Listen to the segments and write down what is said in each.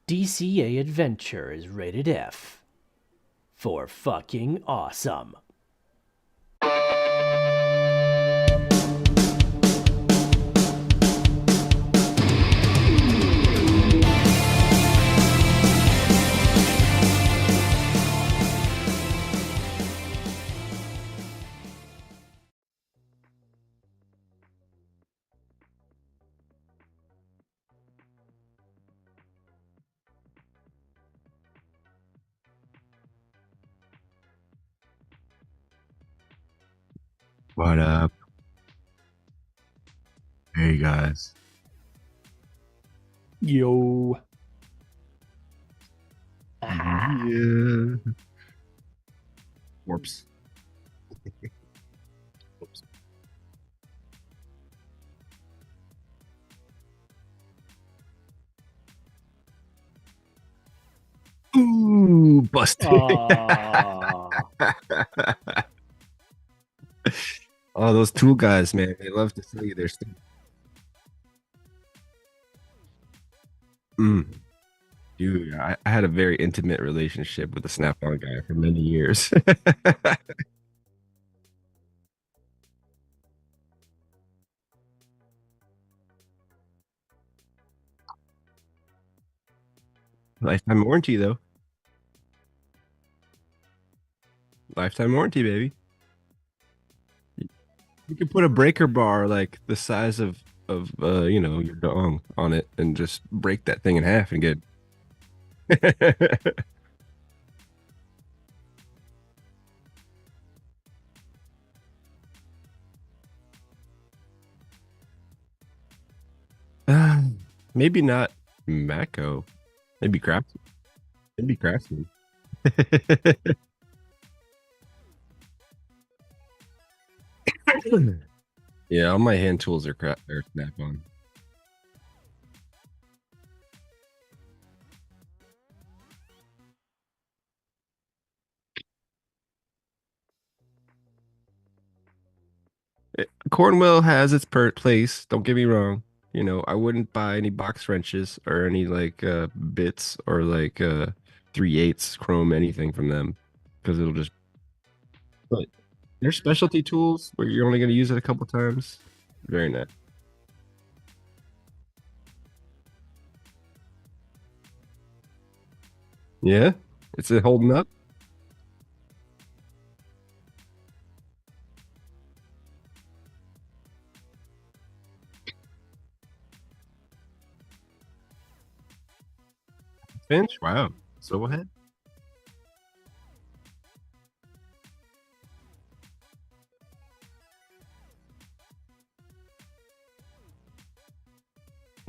DCA adventure is rated F for fucking awesome. What up? Hey guys. Yo. Yeah. Warps. Oops. Ooh, busted. Oh, those tool guys, man. They love to sell you their stuff. Dude, I had a very intimate relationship with the Snap-on guy for many years. Lifetime warranty, though. Lifetime warranty, baby. You can put a breaker bar like the size of your dong on it and just break that thing in half and get maybe not Mako. Maybe Craftsman. Maybe Craftsman. Yeah, all my hand tools are Snap-on. Cornwell has its place. Don't get me wrong. You know, I wouldn't buy any box wrenches or any like bits or like 3/8 chrome anything from them because it'll just. But there's specialty tools where you're only going to use it a couple times. Very nice. Yeah, it's holding up. Finch, wow, so ahead.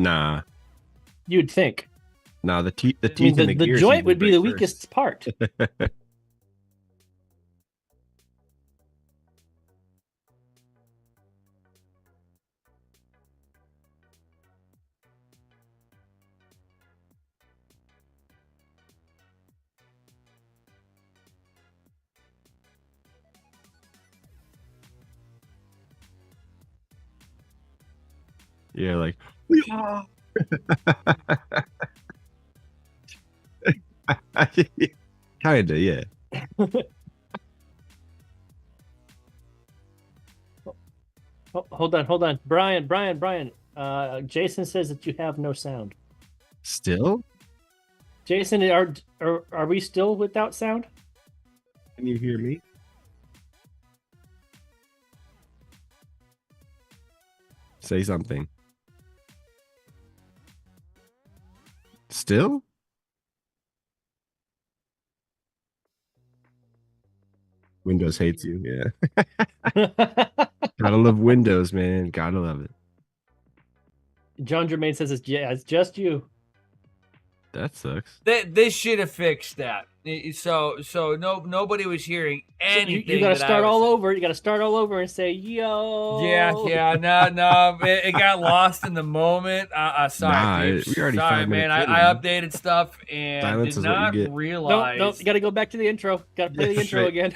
Nah, You'd think. nah, the teeth I mean, and the the gears joint would be the break weakest part. Yeah, like kinda, yeah. Oh, hold on. Brian. Jason says that you have no sound. Still? Jason, are we still without sound? Can you hear me? Say something. Still? Windows hates you, yeah. Gotta love Windows, man. Gotta love it. John Germain says it's just you. That sucks. They should have fixed that. So nobody was hearing anything. So you got to start all over. You got to start all over and say yo. Yeah. No. It got lost in the moment. Sorry, Nah, we already sorry, 5 man. minutes in, I updated stuff and Silence did is what you not get. realize. No, you got to go back to the intro. Got to play the intro right. again.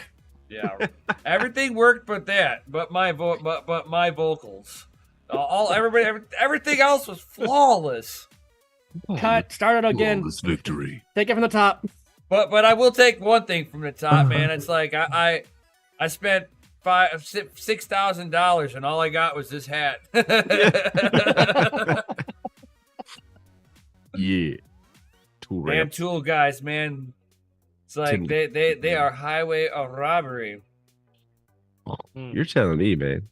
Yeah, everything worked, but my vocals. Everything else was flawless. Cut. Start it again. Flawless victory. Take it from the top. But I will take one thing from the top, man. It's like I spent $6,000 and all I got was this hat. Yeah. Tool Damn ramp. tool guys, man. It's like they are highway of robbery. You're telling me, man.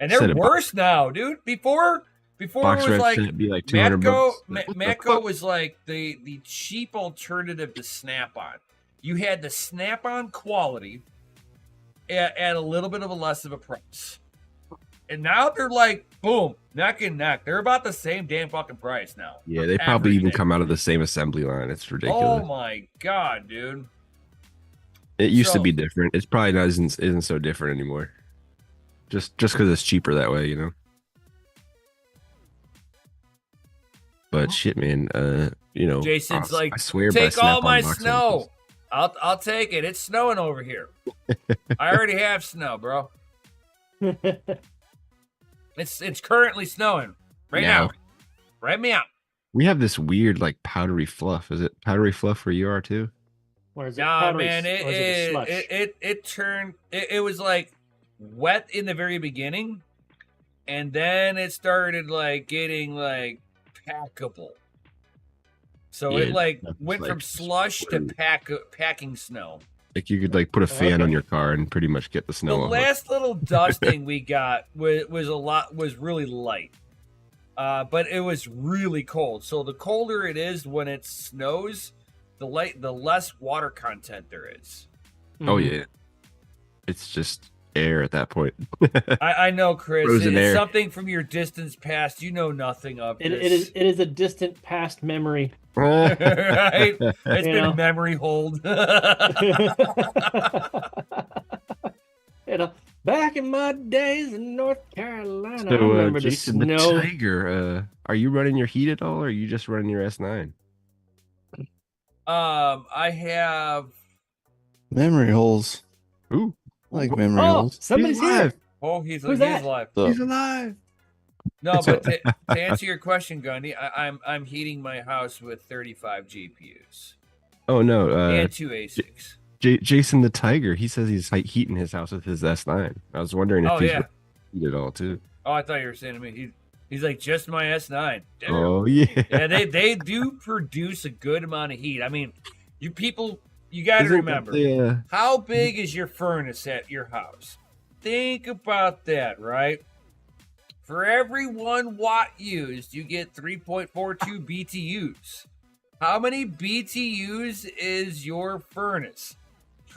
And Set they're it worse now, dude. Before Box it was wrench like should be like 200 bucks. Matco was like the cheap alternative to Snap-on. You had the Snap-on quality at a little bit of a less of a price. And now they're like, boom, neck and neck. They're about the same damn fucking price now. Yeah, they probably even come out of the same assembly line. It's ridiculous. Oh my god, dude. It used to be different. It's probably not isn't so different anymore. Just because it's cheaper that way, you know. But shit, man. You know, Jason's like, I swear, take by all my Snap-on box snow. wrenches. I'll take it. It's snowing over here. I already have snow, bro. It's currently snowing right now. Right me out. We have this weird like powdery fluff. Is it powdery fluff where you are too? Or is it Nah, powdery, man, or is it a slush? it turned. It was like wet in the very beginning, and then it started like getting like packable. So Yeah, it like that's went like from slush to packing snow. Like you could like put a fan on your car and pretty much get the The snow off. last little dusting we got was really light, but it was really cold. So the colder it is when it snows, the less water content there is. Oh yeah, it's just air at that point. I know, Chris. Frozen It's air. something from your distance past. You know nothing of It this. is a distant past memory. Right? It's been know? a memory hold. Back in my days in North Carolina, I So, remember the Jason, the snow. Tiger, are you running your heat at all, or are you just running your S9? I have. Memory holes. Ooh, I like memory Oh, holes. somebody's He's alive. here. Oh, he's Who's that? alive. So, He's alive. No, but to answer your question, Gundy, I'm heating my house with 35 GPUs Oh no, and 2 ASICs. Jason the Tiger. He says he's like heating his house with his S9. I was wondering if Oh he's yeah. heat at all too. Oh, I thought you were saying to me. He's like just my S9. Damn. Oh yeah. Yeah, they do produce a good amount of heat. I mean, you people, you got to Isn't remember that how big is your furnace at your house? Think about that, right? For every 1 watt used, you get 3.42 BTUs. How many BTUs is your furnace?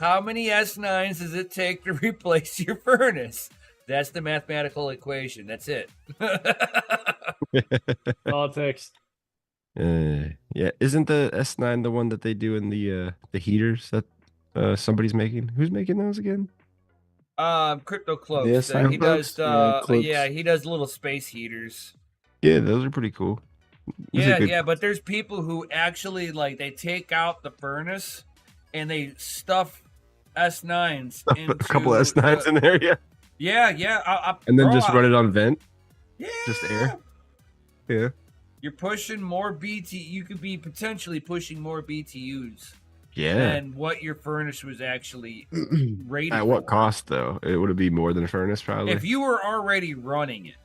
How many S9s does it take to replace your furnace? That's the mathematical equation. That's it. All it takes. Yeah, isn't the S9 the one that they do in the heaters that somebody's making? Who's making those again? Crypto cloaks. The S9 He does. cloaks? Yeah, cloaks. Yeah, he does little space heaters. Yeah, those are pretty cool. Those are Yeah, good- yeah, but there's people who actually like they take out the furnace and they stuff S9s into a couple of S9s in there, yeah, yeah, and then bro, just run it on vent. Yeah, just air. Yeah, You're pushing more BT. You could be potentially pushing more BTUs yeah. than what your furnace was actually rated. At what for. cost though? It would be more than a furnace, probably. If you were already running it,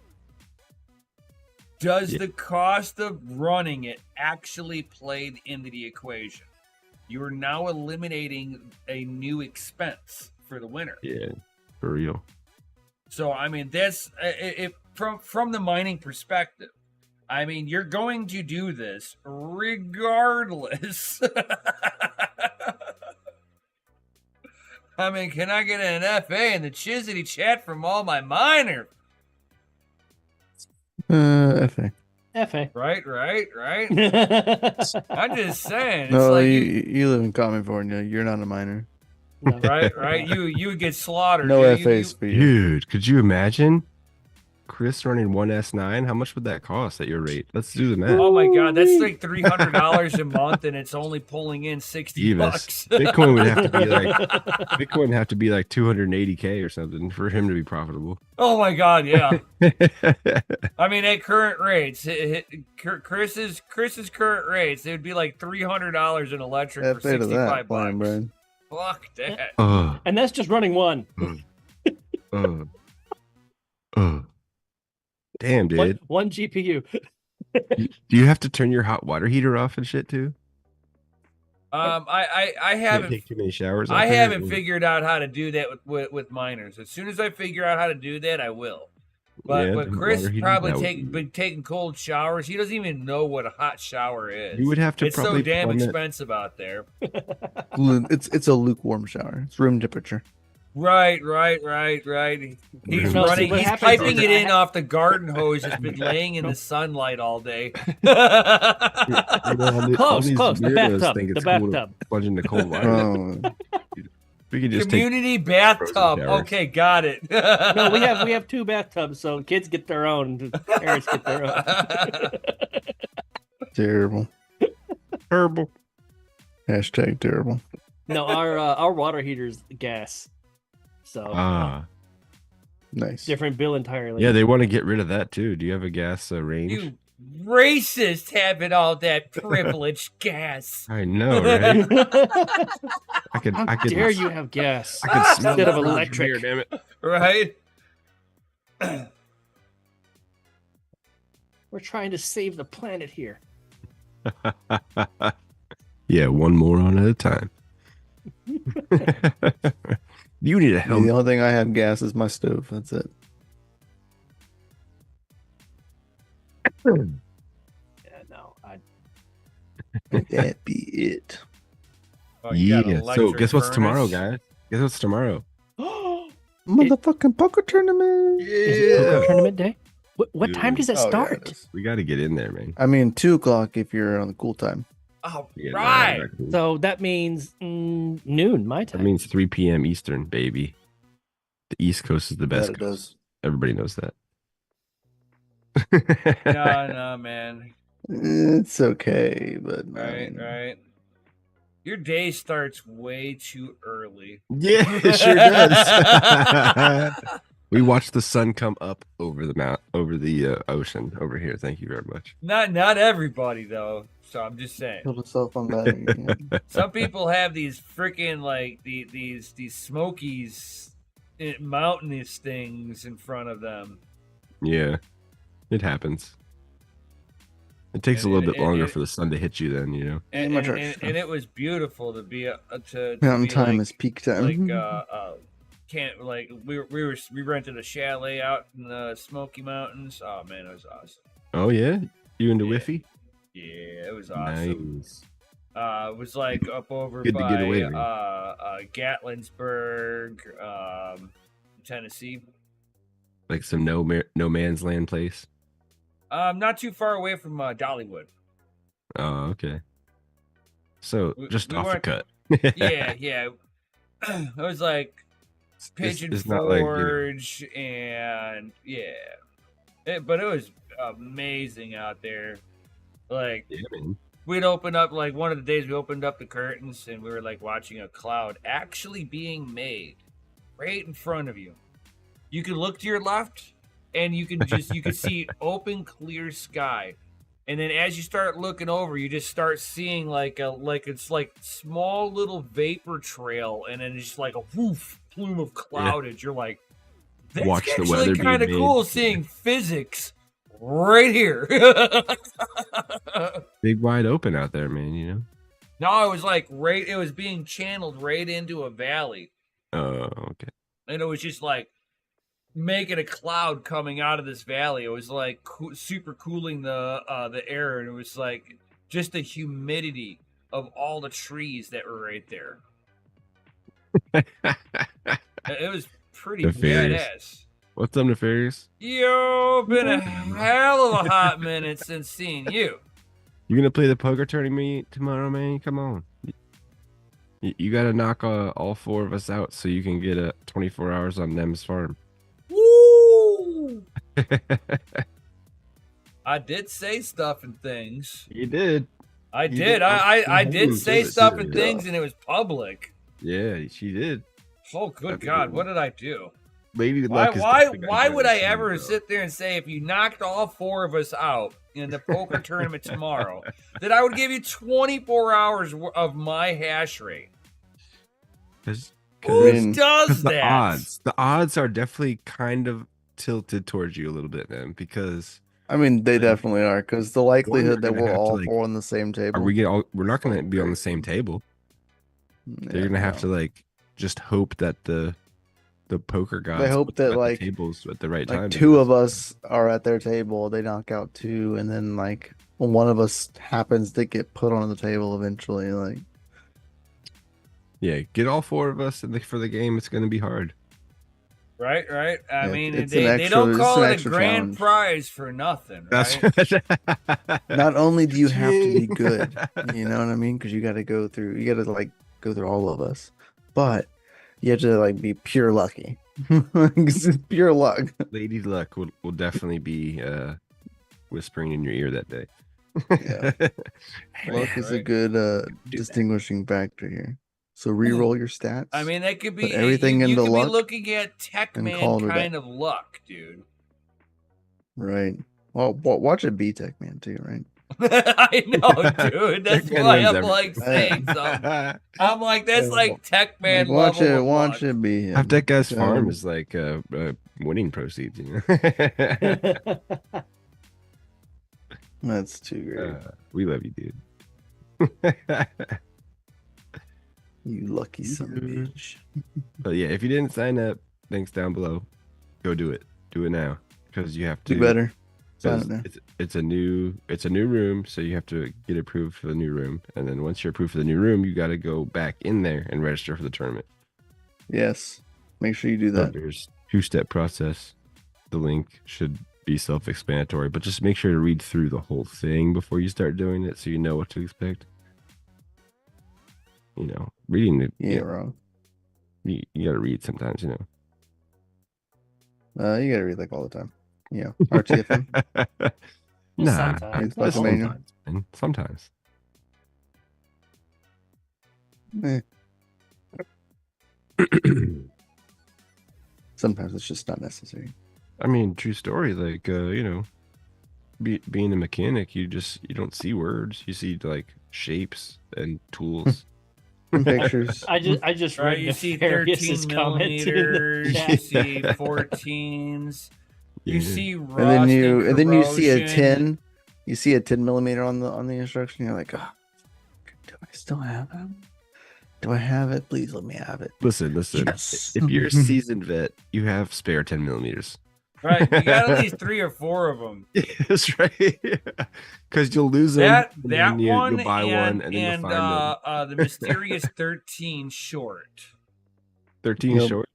does Yeah. the cost of running it actually play into the equation? You are now eliminating a new expense for the winter. Yeah, for real. So I mean, that's if from the mining perspective. I mean, you're going to do this regardless. I mean, can I get an FA in the Chizzity chat from all my miners? FA. FA. Right. No. I'm just saying. It's No, like you live in California. You're not a minor. right. You would get slaughtered. No You- FAs for you. Dude, could you imagine? Chris running 1S9, how much would that cost at your rate? Let's do the math. Oh my god, that's like $300 a month, and it's only pulling in 60 bucks. Bitcoin would have to be like Bitcoin would have to be like 280K or something for him to be profitable. Oh my god, yeah. I mean, at current rates, Chris's current rates, it would be like $300 in electric Yeah, for pay to 65 that, Brian, bucks. Brian. Fuck that. And that's just running one. Damn, dude. One GPU. Do you have to turn your hot water heater off and shit too? I Can't haven't take too many showers. I out there? haven't figured out how to do that with miners. As soon as I figure out how to do that, I will. But Yeah, but the Chris water heater, probably that would be- been taking cold showers. He doesn't even know what a hot shower is. You would have to It's so probably damn plumb it. expensive out there. It's a lukewarm shower. It's room temperature. Right. He's No, see, what He's happens piping is it I in ha- off the garden hose that's been laying in the sunlight all day. You know, all Close, these close. The weirdos bathtub. think The it's cool to bathtub. plunge into cold water. Oh, We could just take Community bathtub. showers. Okay, got it. No, we have two bathtubs, so kids get their own, parents get their own. terrible. herbal. Hashtag terrible. No, our water heater's gas, so Nice. different bill entirely. Yeah, they want to get rid of that too. Do you have a gas range? You racist having all that privileged gas. I know, right? I could. How I could. dare you have gas I could smell instead of that from electric? here, damn it. Right? We're trying to save the planet here. Yeah, one moron at a time. You need a The helmet. only thing I have gas is my stove. That's it. Yeah, no, Let that be it. Oh, you got an Yeah. So electric guess what's tomorrow, furnace? guys? Guess what's tomorrow? Motherfucking poker tournament. Is it poker tournament day? What time does it Oh, yeah, start? it is. We got to get in there, man. I mean, 2 o'clock if you're on the cool time. All Yeah, right. exactly. So that means noon my That time. means 3 p.m. Eastern, baby. The East Coast is the That best it coast. does. Everybody knows that. No, man. It's okay, but Right. Your day starts way too early. Yeah, it sure does. We watched the sun come up over the ocean over here. Thank you very much. Not everybody though. So I'm just saying. Killed himself on that. Some people have these freaking like these smokies, mountainous things in front of them. Yeah, it happens. It takes a little bit And- longer and- for the sun to hit you, then you know. And, my and, church. and it was beautiful to be to Mountain be time like, is peak time. can't like we rented a chalet out in the Smoky Mountains. Oh man, it was awesome. Oh yeah, you into Yeah. Whiffy? Yeah, it was awesome. Nice. It was like up over Good to by get away, man. Gatlinburg, Tennessee. Like some no man's land place. Not too far away from Dollywood. Oh, okay. So just we off the weren't- cut. Yeah. It was like Pigeon it's not like, you know, Forge and but it was amazing out there. Like yeah, man. we'd open up like one of the days we opened up the curtains and we were like watching a cloud actually being made right in front of you. You could look to your left and you could see open clear sky. And then as you start looking over, you just start seeing it's like small little vapor trail and then just like a woof plume of cloudage. You're like, that's Watch the actually weather being kind of made. cool seeing physics right here. Big wide open out there, man. You know. No, it was like it was being channeled right into a valley. Oh, okay. And it was just like making a cloud coming out of this valley. It was like super cooling the air, and it was like just the humidity of all the trees that were right there. It was pretty Nefarious. badass. What's up, Nefarious? Yo, been a hell of a hot minute since seeing you. You gonna play the poker tournament tomorrow, man? Come on. You gotta knock all 4 of us out so you can get 24 hours on Nem's farm. Woo! I did say stuff and things. You did. I You did. did. I Mhm. did say Give it stuff to and her. things, and it was public. Yeah, she did. Oh, good That's God! good. What did I do? Lady Why? Luck is Why? definitely gonna Why go would to I the ever semi-pro. sit there and say if you knocked all 4 of us out in the poker tournament tomorrow, that I would give you 24 hours of my hash rate? Who mean, does the that? odds are definitely kind of tilted towards you a little bit, man, because I mean, they Like, definitely are, because the likelihood that gonna we're have to, all like, 4 on the same table. we're not going to so be on the crazy. same table. They're Yeah, going to have to no. like just hope that the poker gods They hope put them that at like the tables at the right time. 2 of us are at their table, they knock out 2, and then like one of us happens to get put on the table eventually. Like, Yeah, get all 4 of us for the game. It's going to be hard. Right. I yeah, mean, it's they, an they extra- don't it's call an it a extra grand challenge. prize for nothing, right? not only do you have to be good, you know what I mean? Because you got to go through all of us, but you have to like be pure lucky. It's just pure luck. Lady Luck will definitely be whispering in your ear that day. Yeah. Hey, Luck man, is a right. good that. distinguishing factor here. So re-roll your stats. I mean, that could be Put everything you into could be luck looking at and Tech-Man call it a day. kind of luck, dude. Right. Well, watch it be Tech Man too, right? I know, dude. That's Tech-Man why wins I'm everything. like saying something. I'm like, that's like Tech-Man Like, watch level it. of Watch luck. it be him. Half that guy's So, farm is like winning proceeds. You know? That's too great. We love you, dude. You lucky son of a bitch. But yeah, if you didn't sign up, links down below. Go do it. Do it now because you have to. Do better. Sign 'cause up now. it's a new room, so you have to get approved for the new room, and then once you're approved for the new room, you got to go back in there and register for the tournament. Yes. Make sure you do So that. there's 2-step process. The link should be self-explanatory, but just make sure to read through the whole thing before you start doing it, so you know what to expect. You know, reading it. Yeah, wrong. You got to read sometimes. You know. You gotta read like all the time. Yeah. RTFM. Nah, Sometimes. It's like a manual. sometimes, man. Sometimes. Eh, sometimes it's just not necessary. I mean, true story. Like, you know, being a mechanic, you don't see words. You see like shapes and tools. And pictures. I just Right, read you see Nefarious's 13 comment in the millimeters, chat. you see 14s, you Yeah. see rust and then you see a corrosion. 10. You see a 10 millimeter on the instruction. You're like, oh, do I still have it? Do I have it? Please let me have it. Listen. Yes. If you're a seasoned vet, you have spare 10 millimeters. Right, you got at least 3 or 4 of them. That's right. Because you'll lose them. That and then one you'll buy one, and then you'll find them. the mysterious 13 short. 13 Yep. short.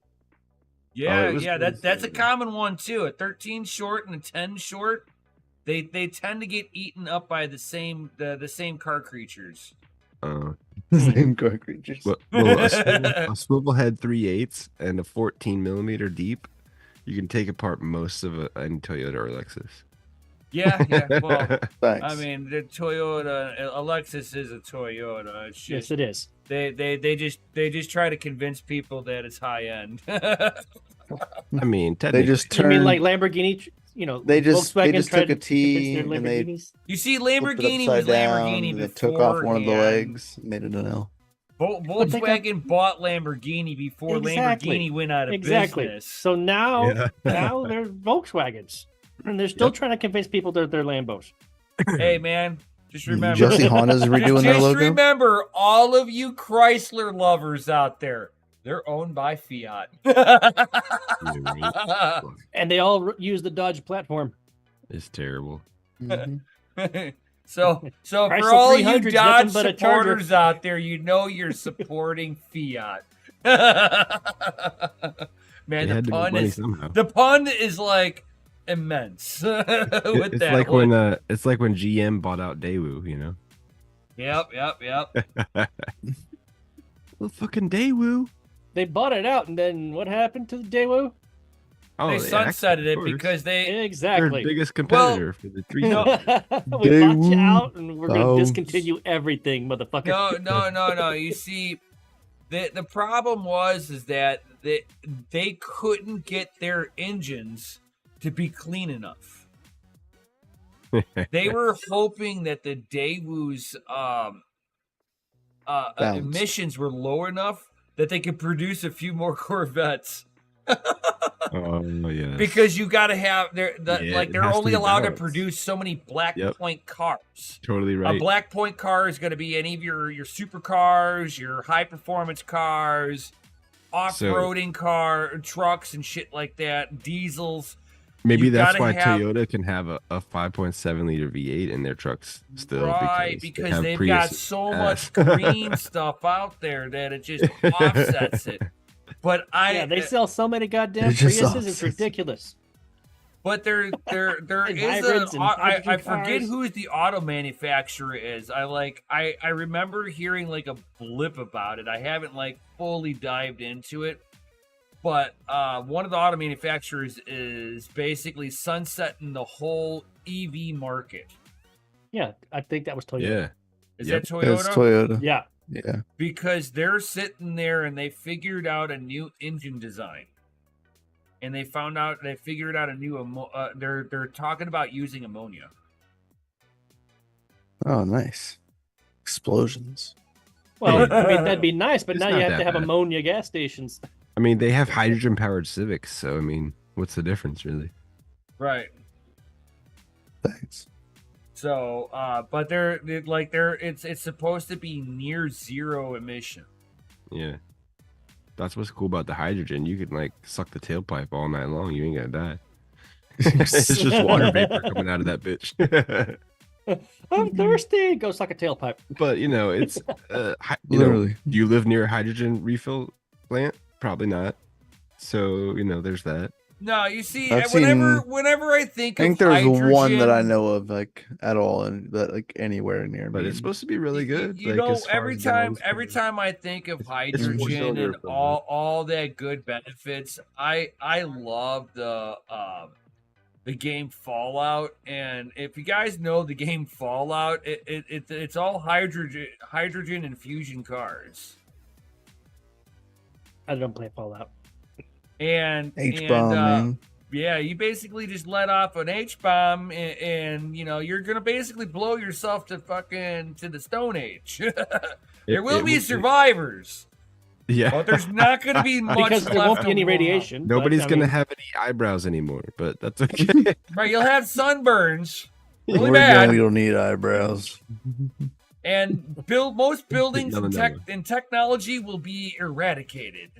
Yeah, it was that's a insane. common one too. A 13 short and a 10 short, they tend to get eaten up by the same car creatures. Same car creatures. Well, a swivel head 3/8 and a 14 millimeter deep. You can take apart most of any Toyota or Lexus. Yeah. Well, Thanks. I mean, the Toyota, a Lexus is a Toyota. It's Yes, just it is. they just try to convince people that it's high end. I mean, they technically, just You mean turned. like Lamborghini? You know, They just Volkswagen tried took a to T convince their and they Lamborghinis. You see, flipped it Lamborghini was upside down, Lamborghini and they before. took off one of the legs, made it an L. Volkswagen bought Lamborghini before Exactly. Lamborghini went out of Exactly. business. So now, Yeah. now they're Volkswagens, and they're still Yep. trying to convince people that they're Lambos. Hey man, just remember. Jesse Honda's redoing their just logo. remember, all of you Chrysler lovers out there, they're owned by Fiat. And they all use the Dodge platform. It's terrible. Mhm. so for Chrysler all you 300's Dodge nothing but a Charger. supporters out there, you know you're supporting Fiat. Man, They had to make money somehow. the pun is like immense with It's that like one. when GM bought out Daewoo, you know. Yep. Well, fucking Daewoo. They bought it out, and then what happened to the Daewoo? Oh, they yeah, sunsetted of it course. because they Their Exactly. biggest competitor for the we 300. bought you Daewoo out, and we're gonna bounce. discontinue everything, motherfucker. no. You see, the problem is that they couldn't get their engines to be clean enough. They were hoping that the Daewoo's Balanced. emissions were low enough that they could produce a few more Corvettes. Oh yeah. Because you got to have they're it they're has to only be allowed to balanced. produce so many Black Yep. Point cars. Totally right. A Black Point car is going to be any of your supercars, your high performance cars, off-roading trucks and shit like that, diesels. Maybe you that's gotta why have- Toyota can have a 5.7 liter V8 in their trucks still. Right, because because they have they've got Prius so ass. much green stuff out there that it just offsets it. But Yeah, they sell so many goddamn It just Priuses, it's offsets. ridiculous. But there And is hybrids and I hydrogen forget cars. who the auto manufacturer is. I remember hearing like a blip about it. I haven't like fully dived into it. But one of the auto manufacturers is basically sunsetting the whole EV market. Yeah, I think that was Toyota. Yeah. Is Yep. that Toyota? It's Toyota. Yeah. Yeah. Because they're sitting there and they figured out a new engine design, and they figured out a new they're talking about using ammonia. Oh, nice. Explosions. Well, I mean that'd be nice, but It's now not you have that to have bad. ammonia gas stations. I mean, they have hydrogen powered Civics, so I mean, what's the difference really? Right. Thanks. So but it's supposed to be near zero emission. Yeah. That's what's cool about the hydrogen. You can like suck the tailpipe all night long. You ain't gonna die. It's just water vapor coming out of that bitch. I'm thirsty. Go suck a tailpipe. But you know, it's Literally. do you live near a hydrogen refill plant? Probably not. So you know, there's that. No, you see, I've whenever I think I think of there's hydrogen, one that I know of like at all and that like anywhere near But me. it's supposed to be really good. You like, know, as far every as time gallons per- I think of It's hydrogen four-cylinder and equivalent. all that good benefits, I love the game Fallout. And if you guys know the game Fallout, it's all hydrogen and fusion cars. I don't play Fallout. And H-bomb, man. yeah, you basically just let off an H-bomb and you know, you're going to basically blow yourself to the Stone Age. There will be survivors, Yeah. but there's not going to be much Because there won't left be any around. radiation. but, Nobody's I gonna mean, have any eyebrows anymore, but that's okay. Right, you'll have sunburns. Really We're bad. done, we don't need eyebrows. And most buildings Another number. and technology will be eradicated.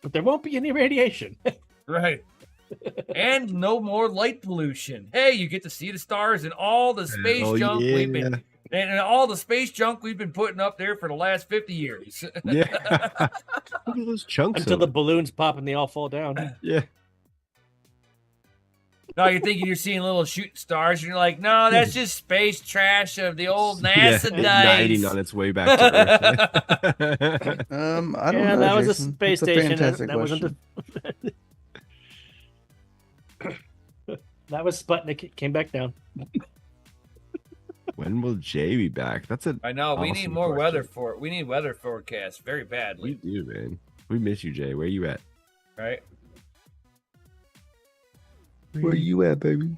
But there won't be any radiation. Right. And no more light pollution. Hey, you get to see the stars and all the space Oh, junk yeah. we've been and all the space junk we've been putting up there for the last 50 years. Yeah. Look at those chunks. Until of the it. balloons pop and they all fall down. Yeah. Now you're thinking you're seeing little shooting stars, and you're like, no, that's just space trash of the old Yeah, NASA igniting days. on its way back to Earth. I don't Yeah, know. that was a Jason. space That's station. fantastic That wasn't question. That was Sputnik. It came back down. When will Jay be back? That's a I know, we need awesome more question. weather for it. We need weather forecasts very We badly, do, man. We miss you, Jay. Where you at? right? Where you at, baby?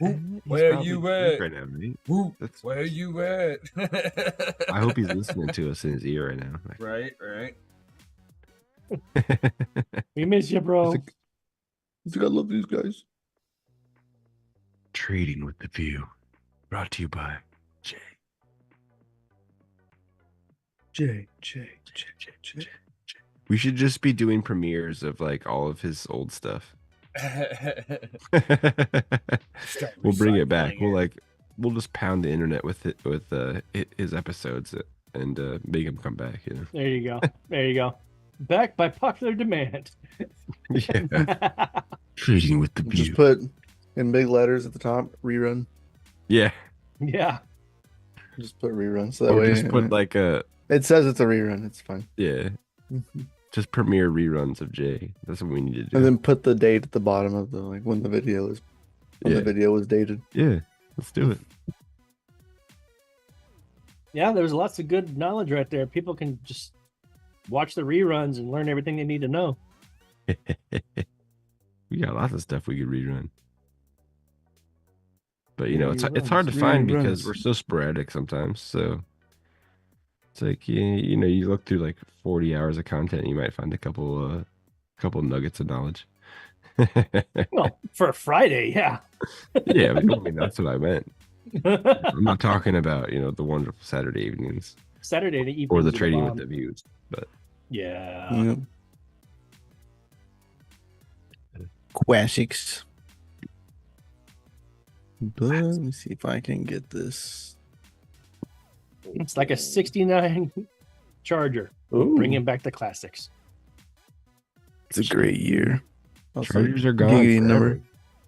He's Where probably you drunk at? right now, mate? Woo, That's, where you at? I hope he's listening to us in his ear right now. Right. We miss you, bro. I think I love these guys. Trading with the View, brought to you by Jay. Jay. We should just be doing premieres of like all of his old stuff. We'll bring it back. recycling We'll just pound the internet with his episodes and make him come back. You know. There you go. There you go. Back by popular demand. Yeah. Trading with the View. Just put in big letters at the top, rerun. Yeah. Yeah. Just put rerun. So that Or way just put like a it says it's a rerun. It's fine. yeah. Just premiere reruns of J. That's what we need to do. And then put the date at the bottom of the like when the video was dated. Yeah, let's do it. Yeah, there's lots of good knowledge right there. People can just watch the reruns and learn everything they need to know. We got lots of stuff we could rerun. But you know, it's Reruns, hard to find because reruns. we're so sporadic sometimes. So it's like you know, you look through like 40 hours of content, you might find a couple nuggets of knowledge. Well, for a Friday, yeah. Yeah, I mean that's what I meant. I'm not talking about, you know, the wonderful Saturday evenings Saturday evening or the trading with the views, but yeah. Yeah. Classics. But let me see if I can get this. It's like a 69 Charger. Ooh, Bringing back the classics. it's a great year. Also, Chargers are gone. giggity Forever. number.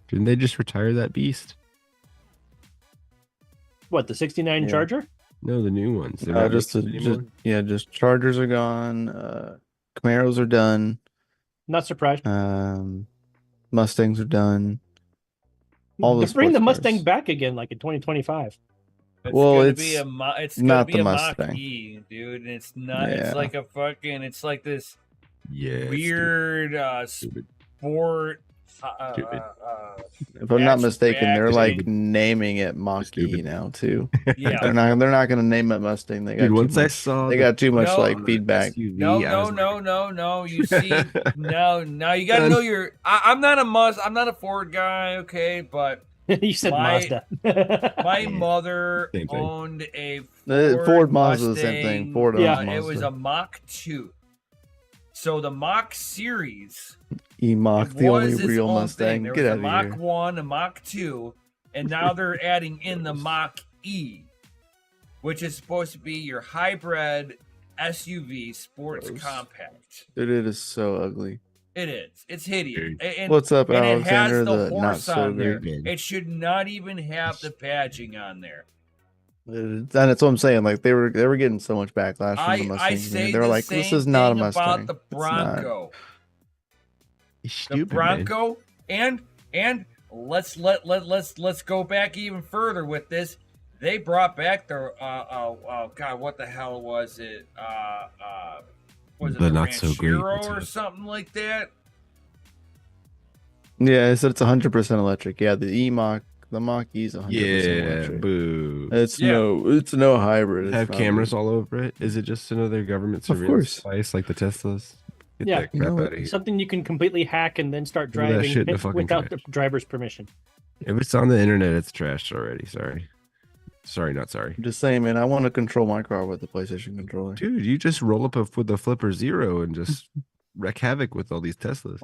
Didn't they just retire that beast? What, the 69 Yeah. Charger? No, the new ones. They're not Just making anymore? just Chargers are gone. Camaros are done. Not surprised. Mustangs are done. All the Bring the sports Mustang cars. back again, like in 2025. It's Well, gonna it's be it's not gonna be the a Mustang. Mach-E, dude. And it's not. Yeah. It's like a fucking. It's like this Yeah. it's weird stupid. sport. Stupid. If I'm not mistaken, they're like Hatchback. naming it Mach-E Stupid. now too. Yeah. They're not gonna name it Mustang. They got Dude, too once I much. saw They the- got too much No, like feedback. SUV, No, I no, was no, like, no, no. You see, now you gotta know your. I'm not a Ford guy, okay, but You said My- Mazda. my mother Same thing. owned a Ford Mazda, the same thing. Mustang. Ford Yeah. owns It was Mazda. a Mach 2. So the Mach series E-Mach, it the only was its real own Mustang. thing. There Get was out a of Mach here. 1, a Mach 2, and now they're adding in the Mach E, which is supposed to be your hybrid SUV sports Gross. compact. Dude, it is so ugly. It is. It's hideous. And, What's up, and it has Alexander? the The not horse so on there. good. It should not even have the badging on there. And that's what I'm saying. Like they were getting so much backlash from the I Mustang. say They were the like, same "This is not a thing Mustang." about the It's not. Bronco. It's The stupid, man. Bronco, and let's go back even further with this. They brought back their oh god, what the hell was it? Was it The the not so great Ranchero or ones. something like that? Yeah, I said it's 100% electric. Yeah, the Mach-E is 100% Yeah, electric. boo. It's Yeah. no hybrid. It's Have not cameras good. all over it? Is it just another government Of surveillance course. device like the Teslas? Get Yeah. that You crap know out of here. Something you can completely hack and then start Throw that driving shit in the fucking without trash. the driver's permission. If it's on the internet, it's trashed already. Sorry, not sorry. I'm just saying, man. I want to control my car with the PlayStation controller. Dude, you just roll up with the Flipper Zero and just wreak havoc with all these Teslas.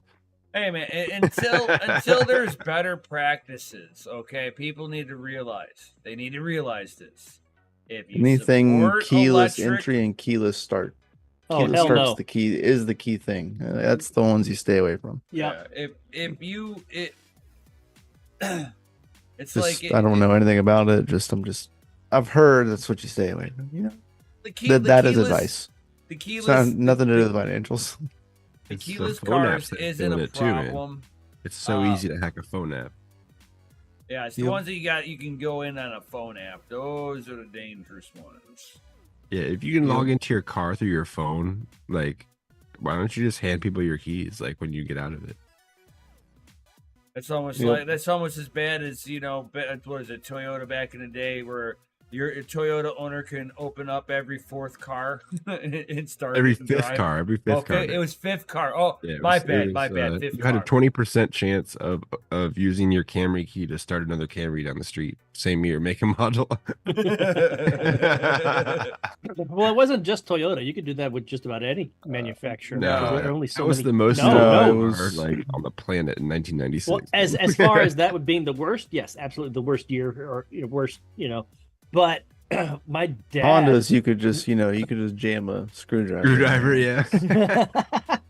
Hey man, until there's better practices, okay? People need to realize. They need to realize this. If you Anything support keyless electric, entry and keyless start. Oh, Keyless hell start's no. the key is the key thing. That's the ones you stay away from. Yeah. If you it's Just, like I don't know anything about it. I've heard that's what you stay away from. You know, the key, that is keyless- advice. The It's keyless, not, nothing to do with financials. the It's the keyless phone cars apps that isn't doing a it too, man. problem. It's so Uh, easy to hack a phone app. Yeah, it's the Yep. ones that you can go in on a phone app. Those are the dangerous ones. Yeah, if you can log into your car through your phone, like, why don't you just hand people your keys, like, when you get out of it? It's almost Yep. like that's almost as bad as what is it, Toyota back in the day, where your Toyota owner can open up every fourth car and start Every it and fifth drive. car, every fifth car. Okay, it was fifth car. Oh, Yeah, it my was- it bad, was, my bad. Fifth You had a car. 20% chance of using your Camry key to start another Camry down the street. Same year, make and model. Well, it wasn't just Toyota. You could do that with just about any manufacturer. No, because there are only that so was many. the most No, known no. car, like on the planet in 1996. Well, as far as that would being the worst, yes, absolutely the worst year or worst, But my dad. Hondas, you could just jam a screwdriver. Screwdriver, yeah.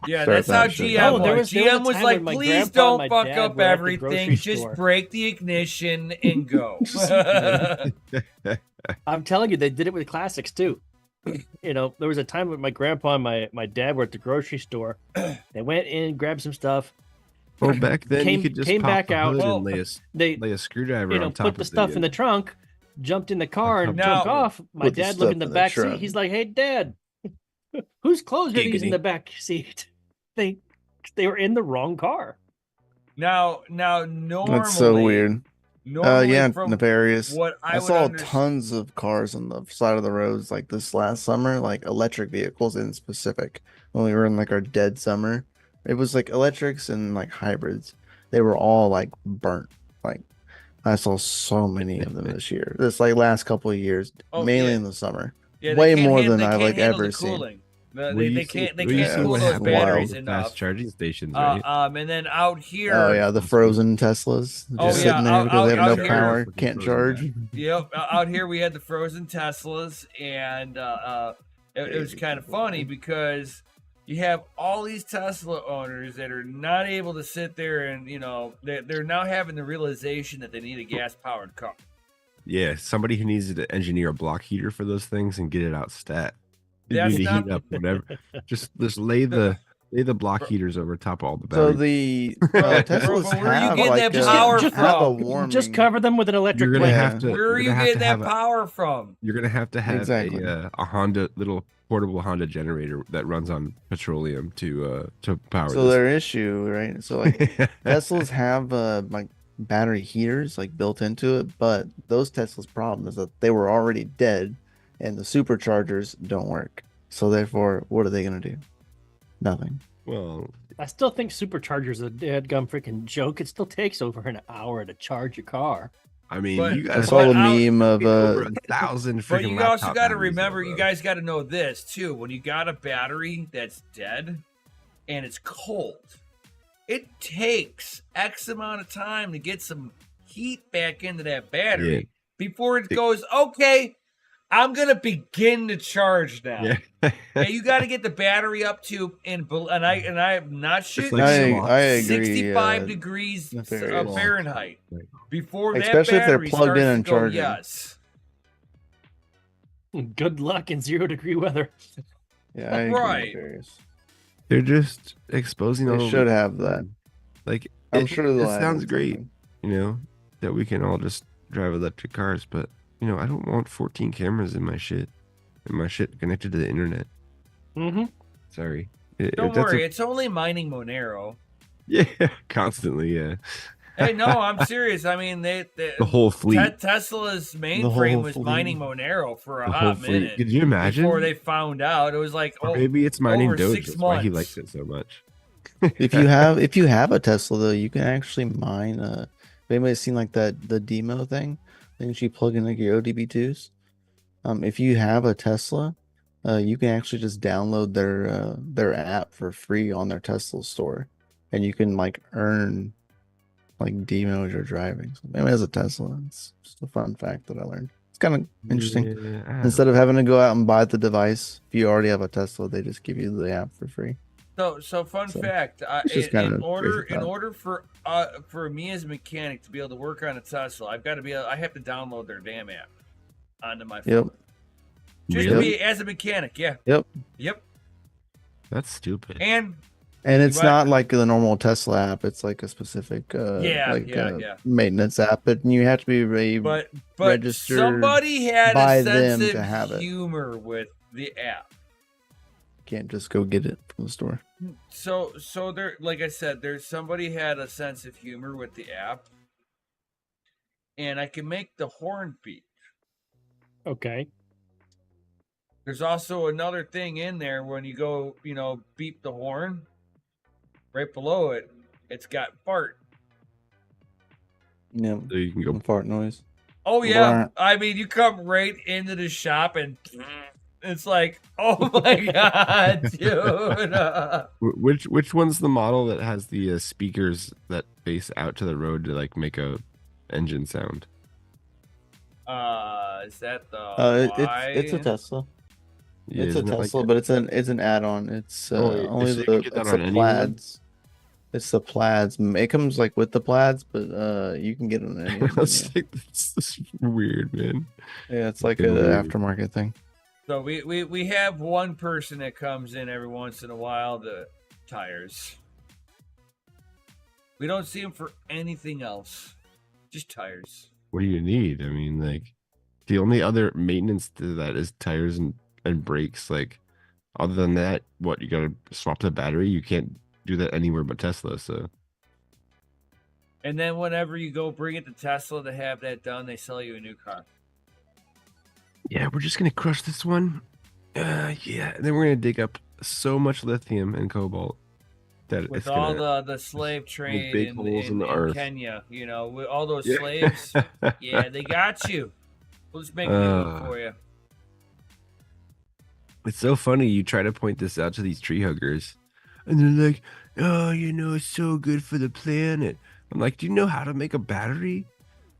Yeah, Start that's how that shit. GM No, was. there was a GM was time like, when my please grandpa and don't my fuck dad up were at the everything. grocery Just store." break the ignition and go. I'm telling you, they did it with classics too. there was a time when my grandpa and my dad were at the grocery store. They went in, grabbed some stuff. Well, back then you could just came pop back the out. hood Well, and They lay a screwdriver on top put the of stuff in the trunk, jumped in the car, and Now- took off. My Put the dad looked in stuff the in the back seat. trunk. He's like, "Hey, Dad, whose clothes are these in Giggity. the back seat?" They were in the wrong car. Now, normally, That's so weird. Normally, Yeah, from nefarious. what I I would saw understand, tons of cars on the side of the roads like this last summer, like electric vehicles in specific. When we were in like our dead summer, it was like electrics and like hybrids. They were all like burnt. Like I saw so many of them this year. This like last couple of years, Oh, mainly yeah. in the summer. yeah, way they can't more handle- than they I've, can't like, handle ever the seen. cooling. Well, They you can't well, you see cool what those happens batteries with enough. fast charging stations, right? And then out here, Oh yeah, the frozen Teslas Oh, just yeah, sitting there out- because they out have no here- power, Fucking can't frozen charge. Yep, out here we had the frozen Teslas, and it was kind of funny because you have all these Tesla owners that are not able to sit there and they're now having the realization that they need a gas powered car. Yeah, somebody who needs to engineer a block heater for those things and get it out stat. You That's need to not- heat up whatever. Just lay the block Bro- heaters over top of all the So batteries. the Bro, Teslas but where are you have getting like that a, power have a from? warming. Just cover them with an electric You're gonna blanket. have to. Where are you're you gonna have getting to that have power from? You're gonna have Exactly. a Honda little portable Honda generator that runs on petroleum to power. So their issue, right? So like this. Teslas have like battery heaters like built into it, but those Teslas' problem is that they were already dead, and the superchargers don't work. So therefore, what are they gonna do? Nothing. Well, I still think superchargers are a dead-gum freaking joke. It still takes over an hour to charge a car. I mean, But- you I guys saw But the out- meme of over 1,000 freaking. But you also laptop got to batteries remember, though, you bro. guys got to know this too. When you got a battery that's dead and it's cold, it takes X amount of time to get some heat back into that battery Yeah. before it goes, okay, I'm going to begin to charge now. Yeah. Yeah, you got to get the battery up to, and I'm not shitting like you, sloth. I agree. 65 degrees nefarious. Fahrenheit before Especially that if they're battery plugged in starts and to go, charging. yes. Good luck in 0-degree weather. Yeah, I agree. Right. Nefarious. They're just exposing all They of should it. have that. Like, I'm it, sure it they'll add sounds in great, something. that we can all just drive electric cars, but I don't want 14 cameras in my shit, connected to the internet. Mm-hmm. Sorry. Don't That's worry, it's only mining Monero. yeah, constantly, yeah. Hey, no, I'm serious. I mean, the whole fleet. Tesla's The mainframe whole was fleet. mining Monero for a The whole hot fleet. minute Could you imagine? before they found out. It was like, Or oh, maybe it's mining over Doge. 6 That's why he months. likes it so much. If you have a Tesla though, you can actually mine. If anybody's seen like the demo thing, then you plug in like your ODB2s. If you have a Tesla, you can actually just download their app for free on their Tesla store, and you can like earn like demos you're driving. So maybe as a Tesla, it's just a fun fact that I learned. It's kind of interesting. Yeah, I don't Instead of having to go out and buy the device, if you already have a Tesla, they just give you the app for free. so fun So, fact. it's just In kinda order, crazy in thought. order for me as a mechanic to be able to work on a Tesla, I have to download their damn app onto my phone. Yep. Just Really? to be as a mechanic, yeah. Yep. Yep. That's stupid. And And it's might- not like the normal Tesla app. It's like a specific Yeah. maintenance app. But you have to be but registered somebody had by a them sense to have of it. humor with the app. can't just go get it from the store. So there, like I said, there's somebody had a sense of humor with the app, and I can make the horn beep. Okay. There's also another thing in there when you go, beep the horn. Right below it, it's got fart. Yeah, So you can go. fart noise. Oh yeah, Blah. I mean you come right into the shop and it's like, oh my god, dude. Which one's the model that has the speakers that face out to the road to like make a engine sound? Is that the? It's a Tesla. Yeah, It's a isn't it like Tesla, that? but it's an add-on. It's Oh, only so you can the get that it's on the any one? plaids. It's the plaids. It comes like with the plaids, but you can get it on any. of them, That's like, that's weird, man. yeah, it's like fucking an weird. aftermarket thing. So we have one person that comes in every once in a while, the tires. We don't see him for anything else, just tires. What do you need? I mean, like, the only other maintenance to that is tires and brakes. Like, other than that, what, you gotta swap the battery? You can't do that anywhere but Tesla. So And then whenever you go bring it to Tesla to have that done, they sell you a new car. yeah, we're just gonna crush this one. Yeah, and then we're gonna dig up so much lithium and cobalt that With it's all gonna the slave trade big holes in the earth. Kenya, you know, with all those Yeah. slaves, yeah, they got you. We'll just make a new one for you. It's so funny. You try to point this out to these tree huggers, and they're like, "Oh, you know, it's so good for the planet." I'm like, "Do you know how to make a battery?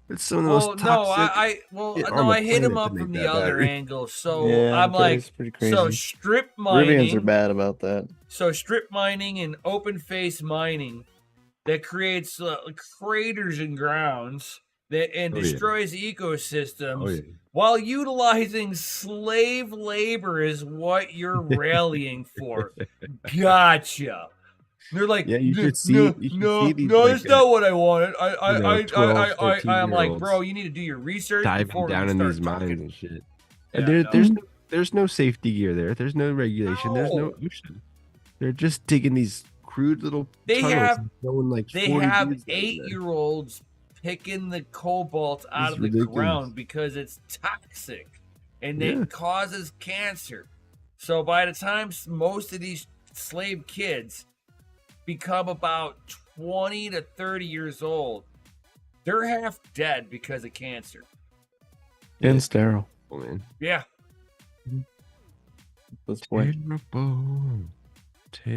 It's some of the Well, most no, toxic." I hit him planet to up make from that the other battery. angle. So Yeah, I'm like, it's pretty crazy. so strip Rivians are mining, bad about that. so strip mining and open face mining that creates craters in grounds that and Oh, yeah. destroys ecosystems. Oh yeah. While utilizing slave labor is what you're rallying for. Gotcha. They're like, Yeah, you should see- no, you should no, see these, no, like, that's not what I wanted. 12, I'm like, 13-year-olds bro, you need to do your research Diving before down we in start these mines talking. and shit. Yeah, And no. there's no safety gear there. There's no regulation. There's no No. ocean. They're just digging these crude little They tunnels have- and throwing like They 40 have dudes down there. 8-year-olds picking the cobalt out It's of the ridiculous. ground because it's toxic and Yeah. it causes cancer. So by the time most of these slave kids become about 20 to 30 years old, they're half dead because of cancer. And sterile. Oh, man. Yeah. This point. Terrible.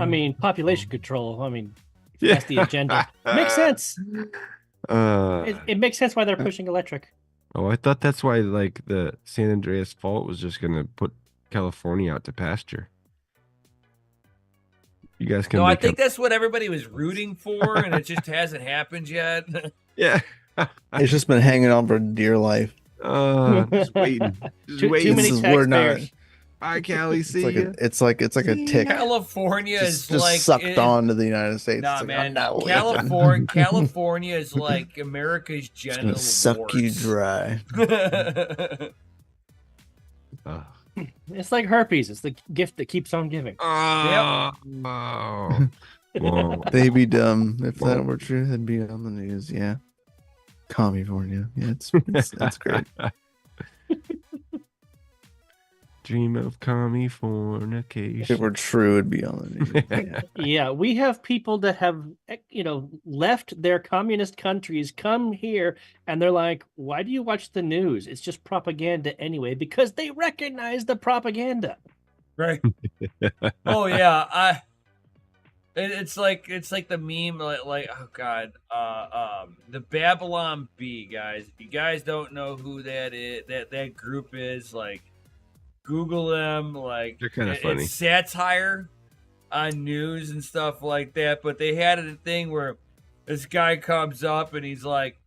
I mean, Terrible. population control. I mean, Yeah. that's the agenda. Makes sense. Uh, It makes sense why they're pushing electric. oh, I thought that's why, like, the San Andreas Fault was just gonna put California out to pasture. You guys can No, I make think that's what everybody was rooting for, and it just hasn't happened yet. yeah. It's just been hanging on for dear life. Just waiting. Just Too waiting. many This is- we're not- taxpayers. Bye, Callie. It's See like ya. it's like a See tick. ya. California Just is like sucked it- on to the United States. Nah, It's like, man. I'm not leaving. California is like America's It's genital gonna suck you warts. dry. Ugh. It's like herpes. It's the gift that keeps on giving. Oh. Whoa. They'd be dumb if that were true. It'd be on the news. Yeah, California. Yeah, that's great. Dream of commie If it fornication. were true, it'd be on the news. Yeah. Yeah, we have people that have, left their communist countries, come here, and they're like, why do you watch the news? It's just propaganda anyway, because they recognize the propaganda. Right. Oh yeah, it's like the meme like oh god, the Babylon Bee guys. If you guys don't know who that is, that group is, like Google them. Like They're kinda funny. It's satire on news and stuff like that. But they had a thing where this guy comes up and he's like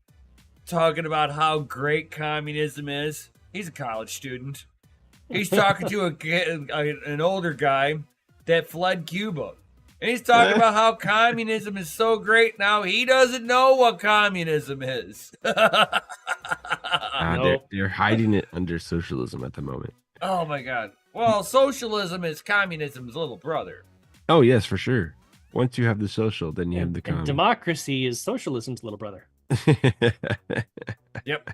talking about how great communism is. He's a college student. He's talking to an older guy that fled Cuba. And he's talking about how communism is so great now. He doesn't know what communism is. They're hiding it under socialism at the moment. Oh, my God. Well, socialism is communism's little brother. Oh, yes, for sure. Once you have the social, then you have the And commie. democracy is socialism's little brother. Yep.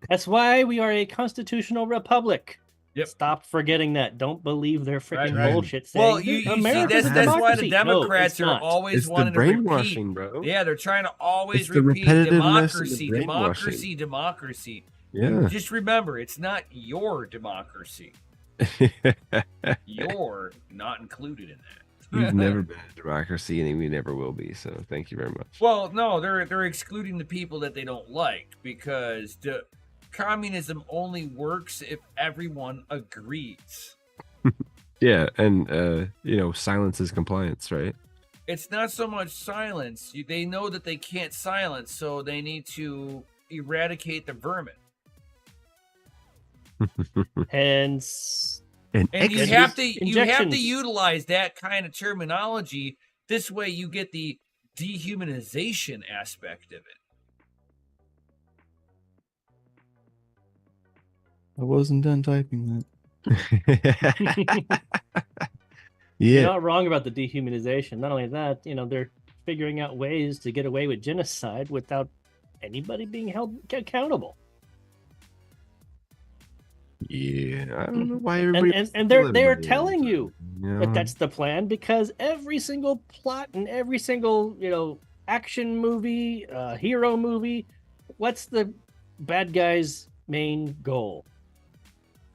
That's why we are a constitutional republic. Yep. Stop forgetting that. Don't believe their freaking Right. bullshit. Saying, Well, you see, America's a that's why the democracy. No, Democrats it's are not. always It's the wanting to brainwashing, repeat. bro. Yeah, they're trying to always It's the repeat repetitiveness and the democracy, brainwashing. democracy. Yeah. Just remember, it's not your democracy. You're not included in that. We've never been a democracy and we never will be. So thank you very much. Well, no, they're excluding the people that they don't like because the communism only works if everyone agrees. Yeah, and silence is compliance, right? It's not so much silence. They know that they can't silence, so they need to eradicate the vermin. Hence And And you X- have to injections. utilize that kind of terminology. This way you get the dehumanization aspect of it. I wasn't done typing that. You're yeah. not wrong about the dehumanization. Not only that, they're figuring out ways to get away with genocide without anybody being held accountable. Yeah. I don't know why everybody And kill they're everybody all the telling time, you know? that that's the plan, because every single plot and every single action movie, hero movie, what's the bad guy's main goal?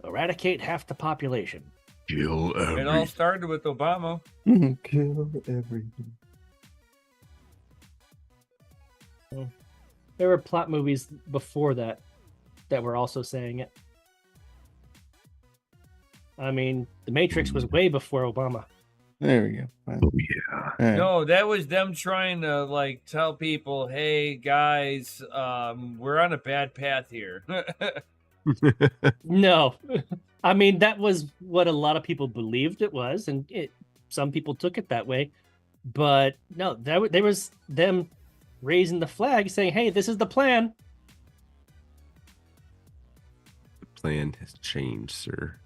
Eradicate half the population. Kill It all started with Obama. Kill everything. There were plot movies before that were also saying it. I mean, The Matrix was way before Obama. There we go. Fine. Oh yeah. All right. No, that was them trying to like tell people, "Hey guys, we're on a bad path here." No. I mean, that was what a lot of people believed it was, and some people took it that way. But no, there was them raising the flag saying, "Hey, this is the plan." The plan has changed, sir.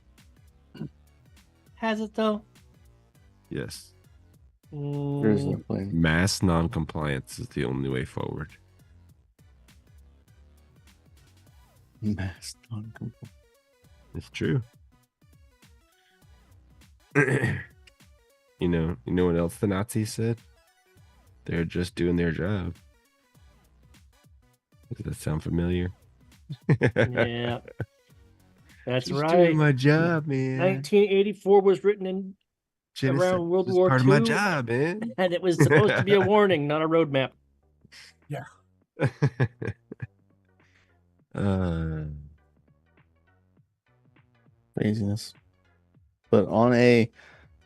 Has it though? Yes. There's no plan. Mass non-compliance is the only way forward. Mass non-compliance. It's true. You know what else the Nazis said? They're just doing their job. Does that sound familiar? Yeah. That's Just right. doing my job, man. 1984 was written in Genocide around World is War part of my II. job, man. And it was supposed to be a warning, not a roadmap. Craziness. But on a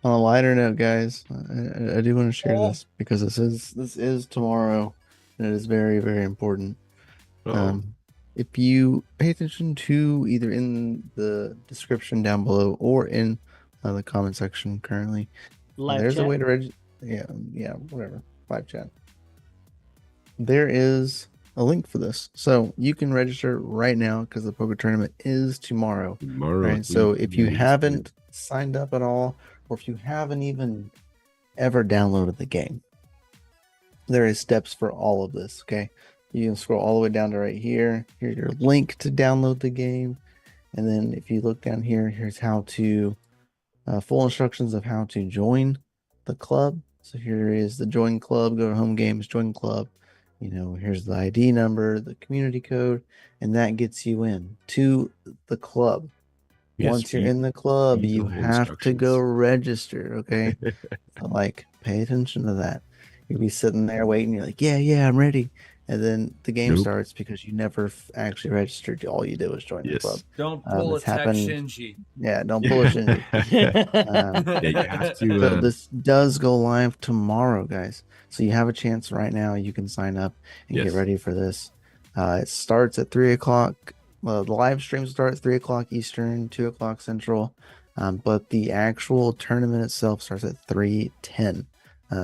lighter note, guys, I do want to share this because this is tomorrow, and it is very, very important. Uh-oh. If you pay attention to either in the description down below or in the comment section currently, Live there's chat. a way to register. Yeah, whatever. Live chat. There is a link for this, so you can register right now because the poker tournament is tomorrow. Right. So if you haven't signed up at all, or if you haven't even ever downloaded the game, there is steps for all of this. Okay. You can scroll all the way down to right here. Here's your link to download the game. And then if you look down here, here's how to full instructions of how to join the club. So here is the join club, go to home games, join club. Here's the ID number, the community code, and that gets you in to the club. Yes, Once you're in the club, read the you whole have to go instructions. register. Okay. So, pay attention to that. You'll be sitting there waiting. You're like, yeah, I'm ready. And then the game Nope. starts because you never actually registered. All you did was join the Yes. club. Don't pull a It's tech happened- Shinji. Yeah, don't pull a Shinji. Yeah, you have to. So this does go live tomorrow, guys. So you have a chance right now. You can sign up and Yes. get ready for this. It starts at 3 o'clock. Well, the live streams start at 3 o'clock Eastern, 2 o'clock Central. But the actual tournament itself starts at 3:10.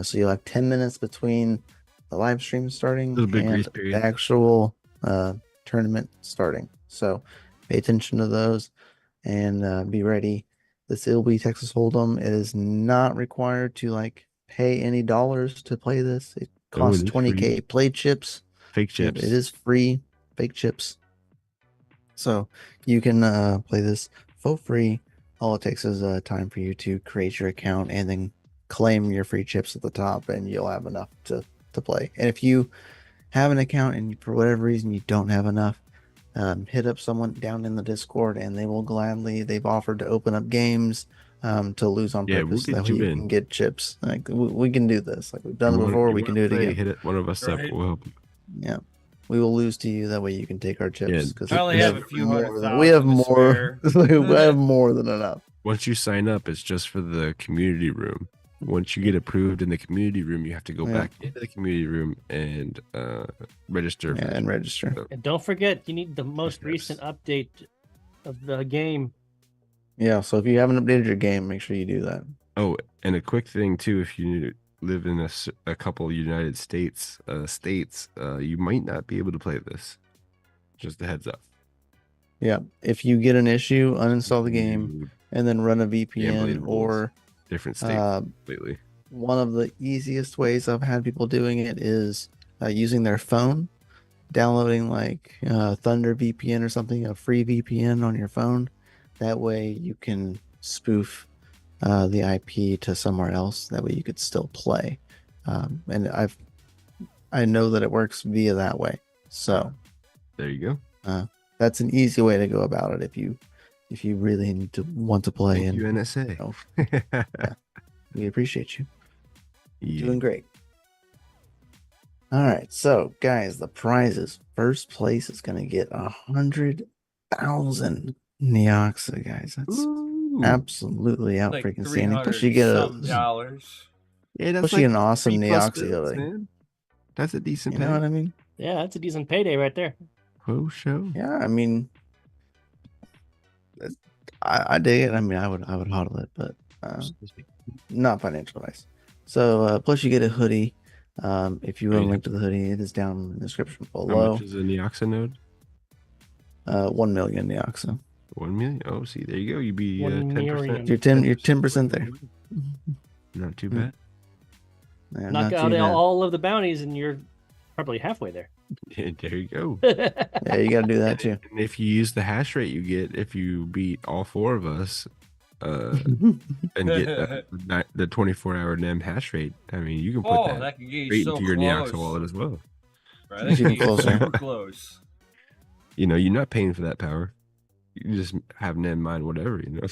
So you'll have 10 minutes between the live stream starting Little bit grace and period. the actual tournament starting. So pay attention to those and be ready. This will be Texas Hold'em. It is not required to pay any dollars to play this. It costs it is 20K free. play chips. Fake chips. It is free, fake chips. So you can play this for free. All it takes is time for you to create your account and then claim your free chips at the top, and you'll have enough to play. And if you have an account and for whatever reason you don't have enough, hit up someone down in the Discord, and they've offered to open up games to lose on Yeah, we'll purpose. get That way you you in. can get chips. We can do this. We've done it You before. wanna- We you can wanna do it play, again. Hit it, one of us up. Right. We'll help you. Yeah. We will lose to you. That way you can take our chips. Yeah, Because I only have a few more hundred than- we have thousand to more. We have more than enough. Once you sign up, it's just for the community room. Once you get approved in the community room, you have to go Yeah. back into the community room and register. Yeah, and register. So, And don't forget, you need the most Yes. recent update of the game. Yeah, so if you haven't updated your game, make sure you do that. Oh, and a quick thing too, if you live in a couple United States you might not be able to play this. Just a heads up. Yeah, if you get an issue, uninstall the game You and then run a VPN gambling rules, or different states uh, completely. one of the easiest ways I've had people doing it is using their phone, downloading like Thunder VPN or something, a free VPN on your phone. That way you can spoof the IP to somewhere else. That way you could still play. And I know that it works via that way. So There you go. that's an easy way to go about it if you really need to want to play. Thank you, And NSA. yeah, we appreciate you. Yeah. Doing great. All right, so guys, the prizes. First place is gonna get 100,000 Neoxa, guys. That's Ooh. absolutely out Like freaking standing. Plus you $300 get something dollars. Yeah, plus that's you like get an awesome 3+ Neoxa bills, ability. man. That's a decent You know what pay. I mean? Yeah, that's a decent payday right there. Oh, show. Yeah, I mean, I dig it. I mean, I would hodl it, but not financial advice. So plus you get a hoodie. If you want a link to the hoodie, it is down in the description How below. much is a Neoxa node? 1 million Neoxa. 1 million. Oh, see, there you go. You be 1 million. 10%. You're 10% there. Not too Mm. bad. Yeah, Knock not out too bad. all of the bounties, and you're probably halfway there. Yeah, there you go. Yeah, you got to do that too. And if you use the hash rate you get, if you beat all 4 of us, and get the 24-hour NEM hash rate, I mean, you can put Oh, that that can get you straight so into your close. Neoxa wallet as well. Right, that can get you Closer. super close. You know, you're not paying for that power. You can just have NEM mine whatever, you know.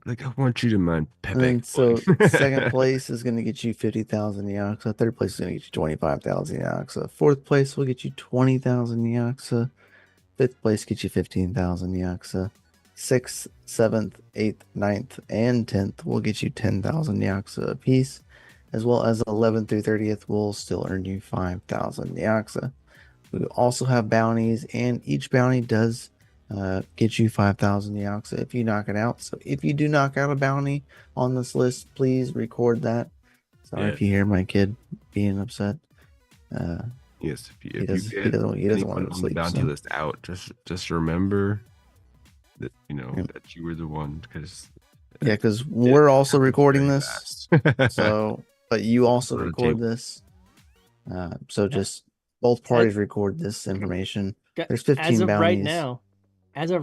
Like, I want you to mine Pepe. And so second place is going to get you 50,000 Neoxa. Third place is going to get you 25,000 Neoxa. Fourth place will get you 20,000 Neoxa. Fifth place gets you 15,000 Neoxa. Sixth, seventh, eighth, ninth, and 10th will get you 10,000 Neoxa apiece, as well as 11th through 30th will still earn you 5,000 Neoxa. We also have bounties, and each bounty does get you 5,000 Neoxa if you knock it out. So if you do knock out a bounty on this list, please record that. Sorry if you hear my kid being upset. Yes, He if doesn't you get want to anyone go to on sleep. the bounty So. list out, just remember that Yep. that you were the one, because Yeah, because we're also recording very this. fast. So, but you also On the record table. this. So just both parties record this information. There's 15 as of bounties.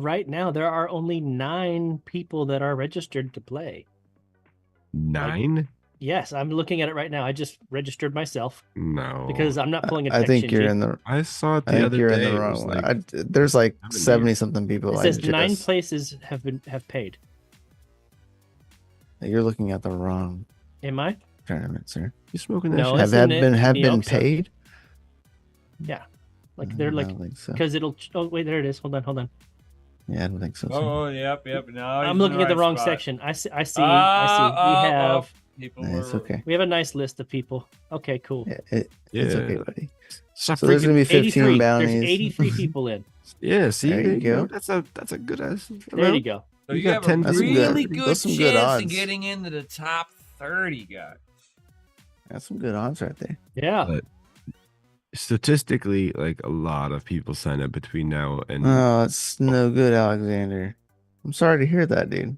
right now, there are only 9 people that are registered to play. 9? Yes, I'm looking at it right now. I just registered myself No, because I'm not pulling a I text think you're Shinji. in the. I saw it I the think other you're in day. the It wrong was one. like, There's like 70 something people. It I says 9 just- places have paid. You're looking at the wrong Am I? tournament, sir. you smoking that No, shit? it's Have in been Neoxa. paid? Yeah, like they're I like don't think so. because it'll. Oh wait, there it is. Hold on. Yeah, I don't think so. Sir. Oh, yep. No, I'm looking at the wrong section. I see. People Nah, it's were okay. We have a nice list of people. Okay, cool. Yeah, it's okay, buddy. Stop So there's freaking- gonna be 15 83. bounties. There's 83 people in. Yeah, see, There you go. That's a good ass. There you go. So You you got have 10 a That's some really good- good those some good chance of odds. getting into the top 30, guys. That's some good odds right there. Yeah. But statistically, like, a lot of people sign up between now and Oh, it's no good, Alexander. I'm sorry to hear that, dude.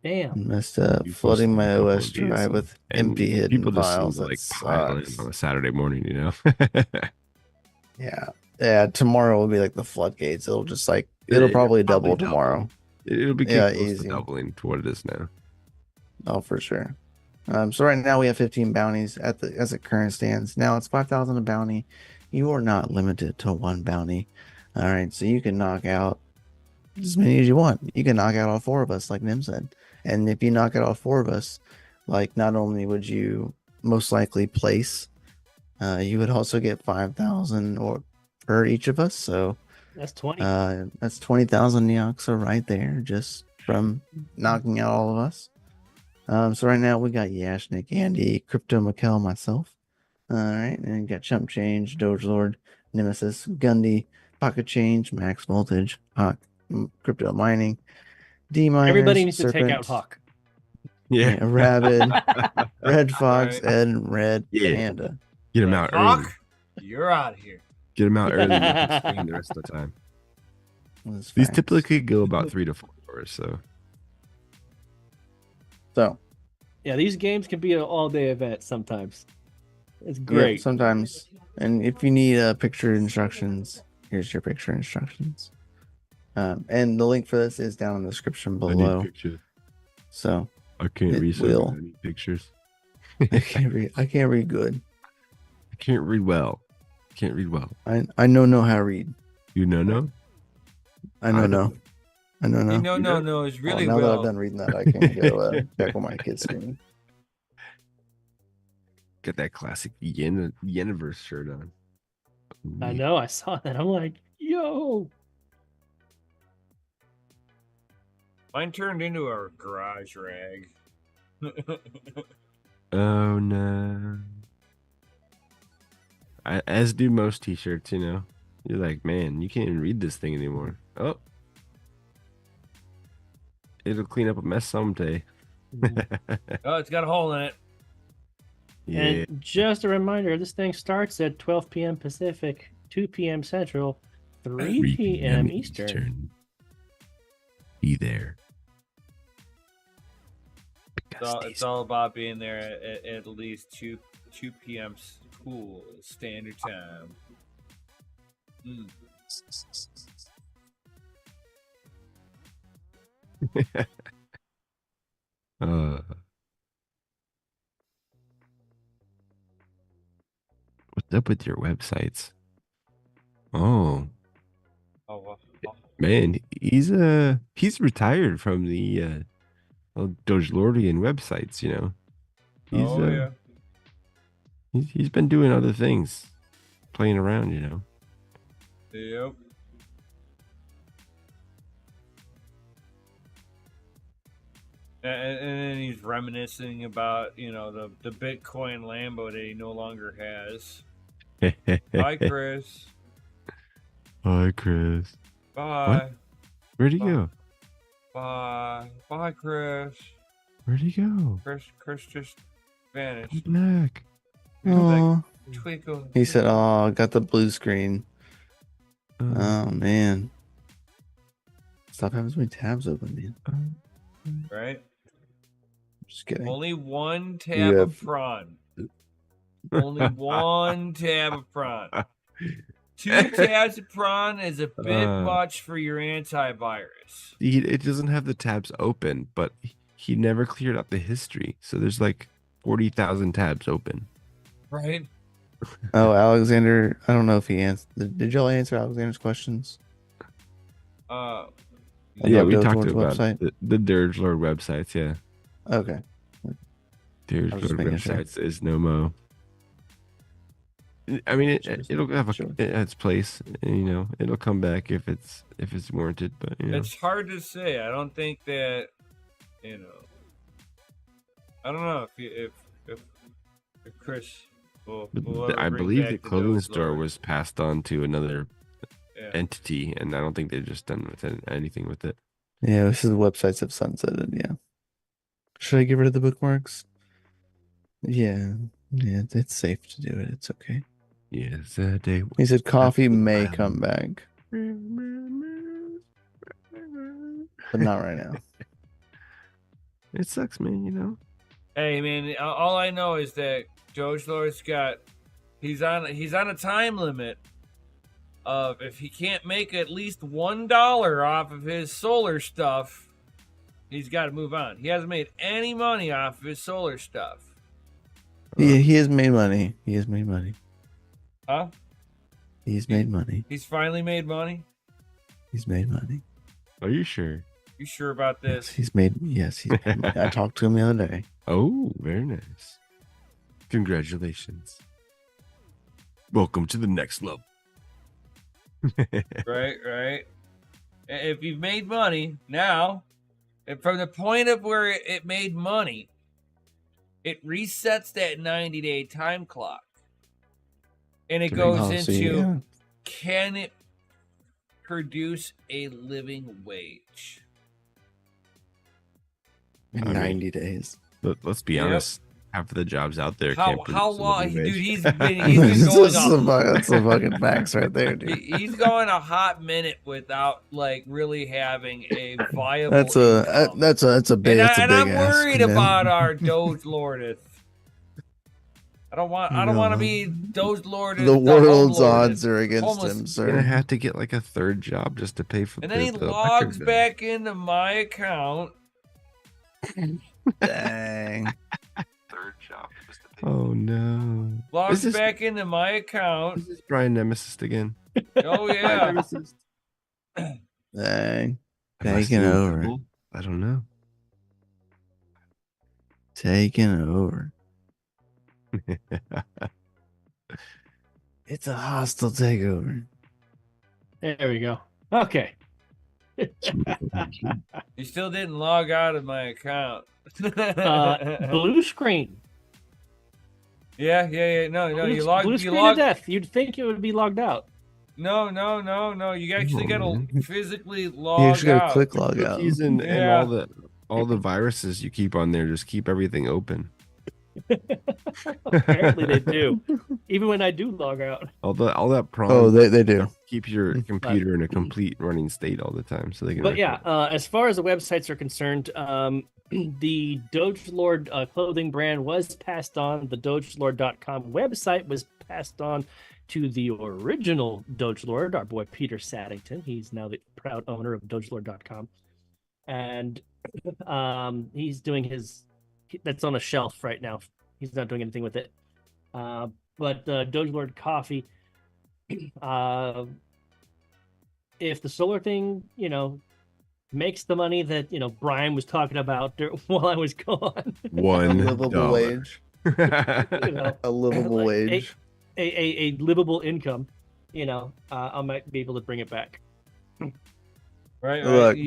Damn. Messed up. You Flooding posted my a couple OS of these, drive with and empty hidden people just files. seem to, That like, pile in sucks. on a Saturday morning, you know. Yeah. Tomorrow will be like the floodgates. It'll just like it'll probably double tomorrow. It'll be Yeah, close easy. to doubling to what it is now. Oh, for sure. So right now we have 15 bounties as it current stands. Now it's 5,000 a bounty. You are not limited to one bounty. All right, so you can knock out as many as you want. You can knock out all 4 of us, like Nim said. And if you knock out all 4 of us, like not only would you most likely place, you would also get 5,000 or per each of us. So That's 20. that's 20,000 Neoxa right there, just from knocking out all of us. So right now we got Yashnik, Andy, Crypto Mikkel, myself. All right, and got Chump Change, Doge Lord, Nemesis, Gundy, pocket change, max voltage, crypto mining, D miners, Everybody needs to take serpent, out Hawk. Yeah. Rabid, Red Fox, Right. and Red Yeah. Panda. Get him Like, out early. Hawk, you're out of here. Get him out early. Let him stream the rest of the time. That's These facts. typically go about 3 to 4 hours. So Yeah, these games can be an all-day event sometimes. It's yeah, great. sometimes. And if you need picture instructions, here's your picture instructions. And the link for this is down in the description I need below. pictures. So I can't It read. So will. good. I need pictures. I can't read. I can't read good. I can't read well. Can't read well. I know how to read. You know? I know I no. I know no. You know, no, it's really now that I've well. done reading that, I can go back on my kids' screen. Get that classic Yeniverse shirt on. I know. I saw that. I'm like, yo. Mine turned into a garage rag. Oh no. As do most t-shirts, you know. You're like, man, you can't even read this thing anymore. Oh. It'll clean up a mess someday. Oh, it's got a hole in it. Yeah. And just a reminder, this thing starts at 12 p.m. Pacific, 2 p.m. Central, 3 p.m. Eastern. Be there. It's all about being there at least 2 p.m. School Standard Time. Mm. What's up with your websites? Oh Oh, man, he's retired from the Dogelordian websites. You know, yeah. he's been doing other things, playing around. You know. Yep. And then he's reminiscing about, the Bitcoin Lambo that he no longer has. Hi, Chris. Hi, Chris. Bye. What? Where'd he Bye. go? Bye. Bye, Chris. Where'd he go? Chris just vanished. Come back. Oh, Twinkle. he said, "Oh, I got the blue screen." Uh, Oh man, stop having so many tabs open, man. Right? Just kidding. Only one tab You of have- prawn. Only one tab of prawn. 2 tabs of prawn is a bit much for your antivirus. It doesn't have the tabs open, but he never cleared out the history. So there's like 40,000 tabs open. Right? Oh, Alexander, I don't know if he answered. Did y'all answer Alexander's questions? Uh, Yeah, About we Doge talked Lord's about website? the Dirge Lord websites. Yeah, Okay. Dirge I was just Lord making sure. websites is no mo. I mean, it'll have Sure. its place. And, you know, it'll come back if it's warranted. But you know, it's hard to say. I don't think that, I don't know if Chris will ever I bring believe back the the clothing Doge store Lord. was passed on to another Yeah. entity, and I don't think they've just done anything with it. Yeah, this is the websites have sunsetted. Yeah. Should I get rid of the bookmarks? Yeah. Yeah, it's safe to do it. It's okay. Yes, day. He said coffee may come back, but not right now. It sucks, man. You know. Hey man, all I know is that Doge Lord's he's on a time limit of if he can't make at least $1 off of his solar stuff, he's got to move on. He hasn't made any money off of his solar stuff. Yeah, he has made money. He has made money. Huh? He's made money. He's finally made money? He's made money. Are you sure? You sure about Yes, this? he's made. Yes, he's made money. I talked to him the other day. Oh, very nice. Congratulations. Welcome to the next level. Right. If you've made money now, and from the point of where it made money, it resets that 90-day time clock. And it goes Oh, into, see, yeah. can it produce a living wage? In I mean, 90 days. Let's be Yep. honest. Half of the jobs out there How can't produce a long, living dude? wage. He's been going That's a fucking max right there, dude. He's going a hot minute without like really having a viable. That's income. a big. And I'm ask, worried man. about our Doge Lordeth. I don't want to be Doge Lordeth. The world's home odds lordeth, are against homeless. him, You're gonna sir. have to get like a third job just to pay for And then he the logs electric bill. back into my account. Dang. Third job just to pay. Oh no! Logs Is this- back into my account. This is Brian Nemesis again. Oh yeah. Nemesis. Dang. Am I Taking still over. double? I don't know. Taking over. It's a hostile takeover. There we go. Okay. You still didn't log out of my account. Blue screen. Yeah. No. You Blue log. screen of death. You'd think it would be logged out. No. You actually gotta man. physically You log actually gotta out. click log out. Cookies and Yeah. all the viruses you keep on there, just keep everything open. Apparently they do. Even when I do log out. All that prompt. Oh, they do. Keep your computer in a complete running state all the time, so they can. But yeah, as far as the websites are concerned, the Doge Lord clothing brand was passed on. The DogeLord.com website was passed on to the original Doge Lord, our boy Peter Saddington. He's now the proud owner of DogeLord.com, and he's doing his. That's on a shelf right now. He's not doing anything with it. But Doge Lord Coffee, if the solar thing, makes the money that Brian was talking about while I was gone, $1. Livable wage. A livable like, wage. a livable income, I might be able to bring it back. Right. Look,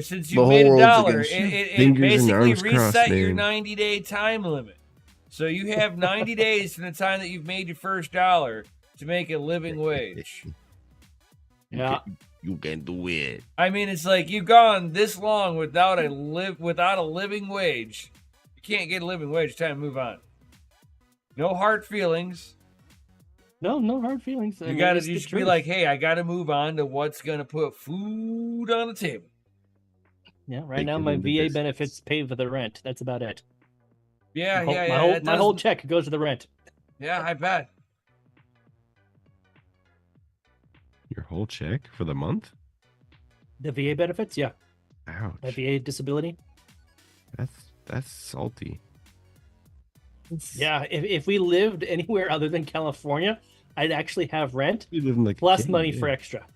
Since the you whole made a world's dollar, against you. it Fingers and basically arms reset crossed, your man. 90-day time limit. So you have 90 days from the time that you've made your first dollar to make a living wage. Yeah. You can do it. I mean, it's like you've gone this long without a living wage. You can't get a living wage. It's time to move on. No hard feelings. No hard feelings. You gotta just be like, hey, I gotta move on to what's gonna put food on the table. Yeah, right now my VA benefits pay for the rent. That's about it. Yeah, My whole check goes to the rent. Yeah, I bet. Your whole check for the month? The VA benefits, yeah. Ouch. My VA disability. That's salty. Yeah, if we lived anywhere other than California, I'd actually have rent You live in like a plus king, money yeah. for extra.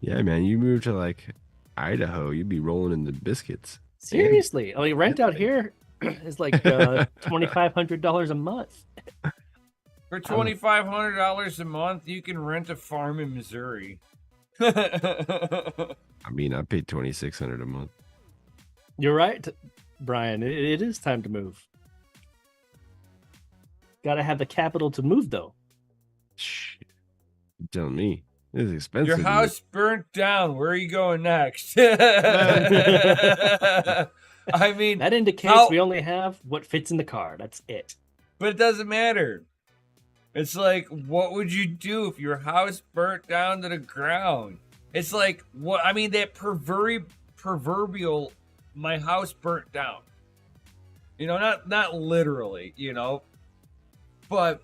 Yeah, man, you move to like Idaho, you'd be rolling in the biscuits. Seriously, I mean, rent out here is like $2,500 a month. For $2,500 a month, you can rent a farm in Missouri. I I mean, I paid $2,600 a month. You're right, Brian. It is time to move. Got to have the capital to move, though. Shit. You're telling me this is expensive. Your house burnt down. Where are you going next? I mean, That indicates we only have what fits in the car. That's it. but it doesn't matter. It's like, what would you do if your house burnt down to the ground? It's like, what? I mean, that proverbial, my house burnt down. Not literally, but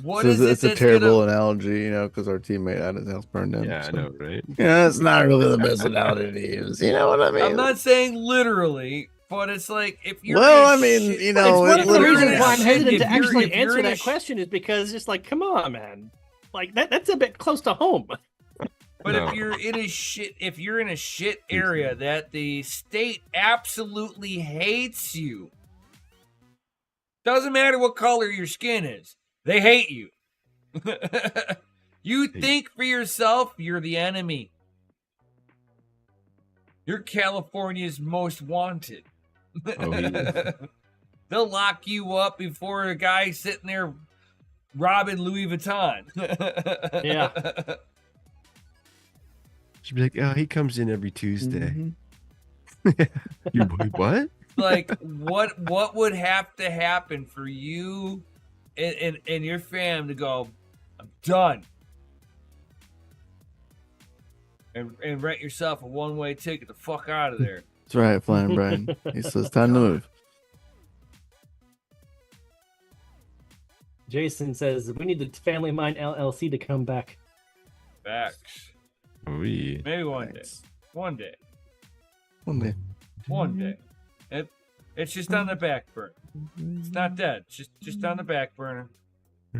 what is it's it a that's terrible gonna- analogy, because our teammate had his house burned down. Yeah, I so. know, right? Yeah, it's not really the best analogy to use. You know what I mean? I'm not saying literally, but it's like if you're. Well, in I mean, shit- you know, It's one it of the literally reasons why I'm is. hesitant If to you're- actually if you're answer in a that sh- question is because it's like, come on, man. Like that's a bit close to home. But No. if you're in a shit area that the state absolutely hates you, doesn't matter what color your skin is, they hate you. You think for yourself, you're the enemy. You're California's most wanted. Oh, he is. They'll lock you up before a guy sitting there robbing Louis Vuitton. Yeah. She'd be like, oh, he comes in every Tuesday. Mhm. You what? Like, what would have to happen for you and your fam to go, I'm done, and rent yourself a one-way ticket the fuck out of there? That's right, Flying Brian. He says time to move. Jason says we need the Family Mind LLC to come back. Facts. Oh, yeah. Maybe one day. Thanks. One day. One day. One day. It's just on the back burner. It's not dead. It's just on the back burner.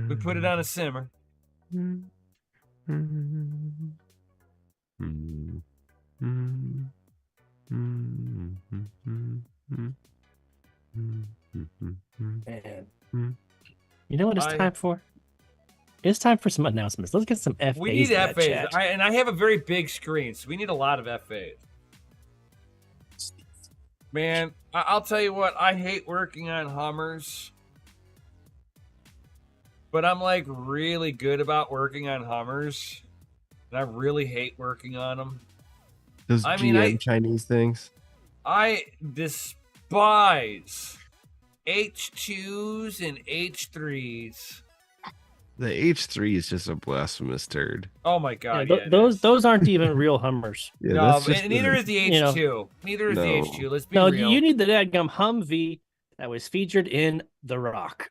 We put it on a simmer. Man. You know what it's time for? It's time for some announcements. Let's get some FAs. We need in that FAs. chat. And I have a very big screen, so we need a lot of FAs. Man, I'll tell you what, I hate working on Hummers. But I'm like really good about working on Hummers. And I really hate working on them. Those GM Chinese things. I despise H2s and H3s. The H3 is just a blasphemous turd. Oh my god! Yeah, those aren't even real Hummers. Yeah, no, that's just and neither is the H2. you know, Neither is the No. H2. Let's be No, real. you need the dadgum Humvee that was featured in The Rock.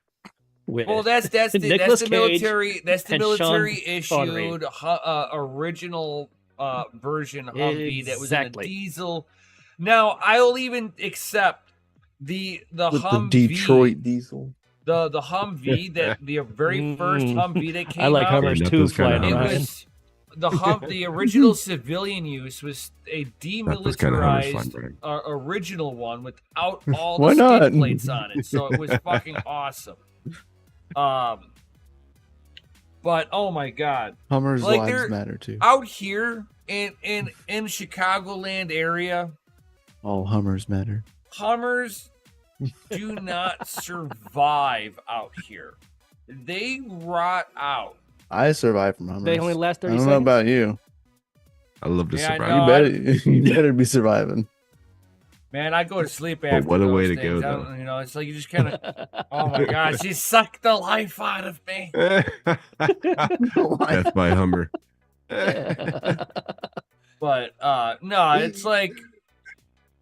With Well, that's the Nicolas Cage military. That's the and military Sean Connery. issued original version Humvee that was in a Exactly. diesel. Now I'll even accept the With the Humvee, Detroit diesel. the Humvee that the very first Humvee that came I like out. Hummers Yeah, too, Knuckles kinda flying It Hummers. around. was the original civilian use was a That was kind of Hummer's fun, demilitarized right? original one without all Why the not? skid plates on it, so it was fucking awesome. But oh my god, Hummers Like, lives they're- matter too. out here in Chicagoland area, All Hummers matter. Hummers do not survive out here. They rot out. I survive from Hummers. They only last I 30 don't know seconds. about you. I love to Yeah, I survive. know. You better be surviving. Man, I go to sleep But after what a those way to things. go, I don't- You know, it's like you just kind of, oh my god, she sucked the life out of me. That's my Hummer. But no, it's like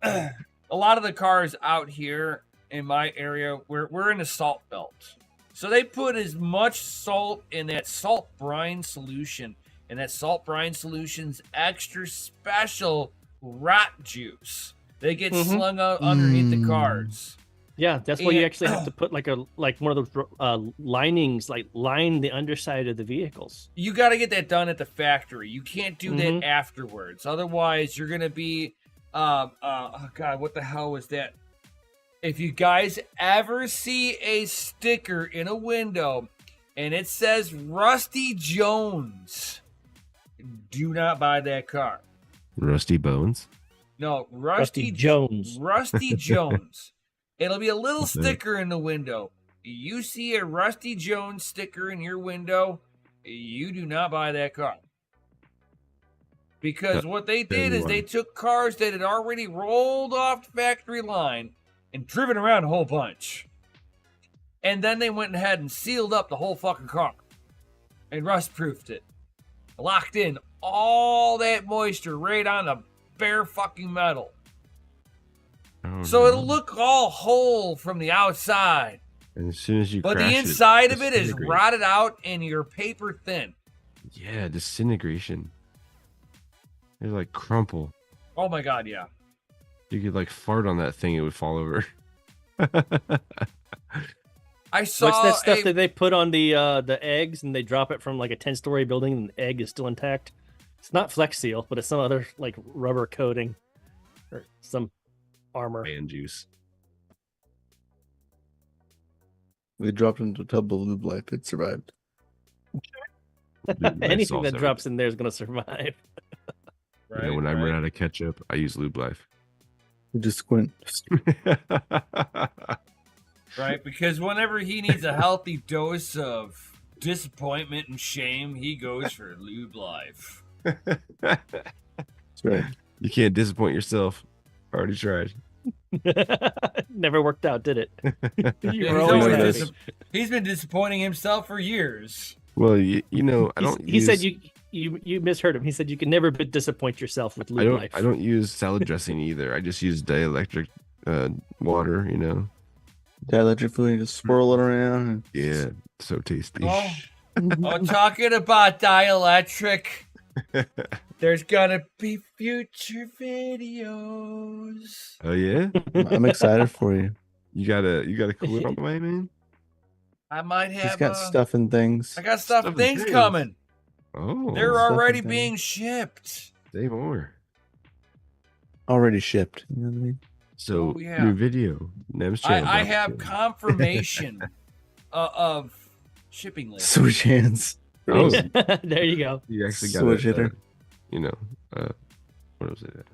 a lot of the cars out here in my area, we're in the salt belt. So they put as much salt in that salt brine solution, and that salt brine solution's extra special rat juice. They get slung out underneath the cars. Yeah, that's why you And- actually have to put like one of those linings, like line the underside of the vehicles. You got to get that done at the factory. You can't do Mhm. that afterwards. Otherwise, you're gonna be, oh god, what the hell was that? If you guys ever see a sticker in a window and it says Rusty Jones, do not buy that car. Rusty Bones. No, Rusty Jones. Rusty Jones. It'll be a little Okay. sticker in the window. You see a Rusty Jones sticker in your window, you do not buy that car. Because what they did is they took cars that had already rolled off the factory line and driven around a whole bunch. And then they went ahead and sealed up the whole fucking car and rust proofed it. Locked in all that moisture right on the bare fucking metal. Oh, So no. it'll look all whole from the outside. And as soon as you But crash the inside of it is disintegrates. rotted out and you're paper thin. Yeah, disintegration. It's like crumple. Oh my god, yeah. You could like fart on that thing, it would fall over. I saw What's that stuff a- that they put on the eggs and they drop it from like a 10-story building and the egg is still intact? It's not Flex Seal, but it's some other like rubber coating or some armor. Man juice. We dropped into a tub of lube life. It survived. Anything that drops in there is going to survive. Yeah, when I run out of ketchup, I use Lube Life. We just squint. Right, because whenever he needs a healthy dose of disappointment and shame, he goes for lube life. That's right. You can't disappoint yourself. Already tried. Never worked out, did it? You Yeah, were he's, always always this. happy. he's been disappointing himself for years. Well, you know, I don't. He said you misheard him. He said you can never disappoint yourself with lube life. I don't use salad dressing either. I just use dielectric water. You know. Dielectric fluid, just swirl it around. Yeah, so tasty. Oh, oh, talking about dielectric. There's gonna be future videos. Oh yeah. I'm excited for you. You gotta cool it on the way, man. I might have. He's got stuff and things. I got stuff Stuff and things things. coming. Oh, They're stuff already and being things. shipped. say more. Already shipped. You know what I mean? So Oh, yeah. new video. Nem's channel. I have drop soon. confirmation of shipping label. Switch hands. Oh, There you go. you actually got Switch a, hitter. you know, what was it?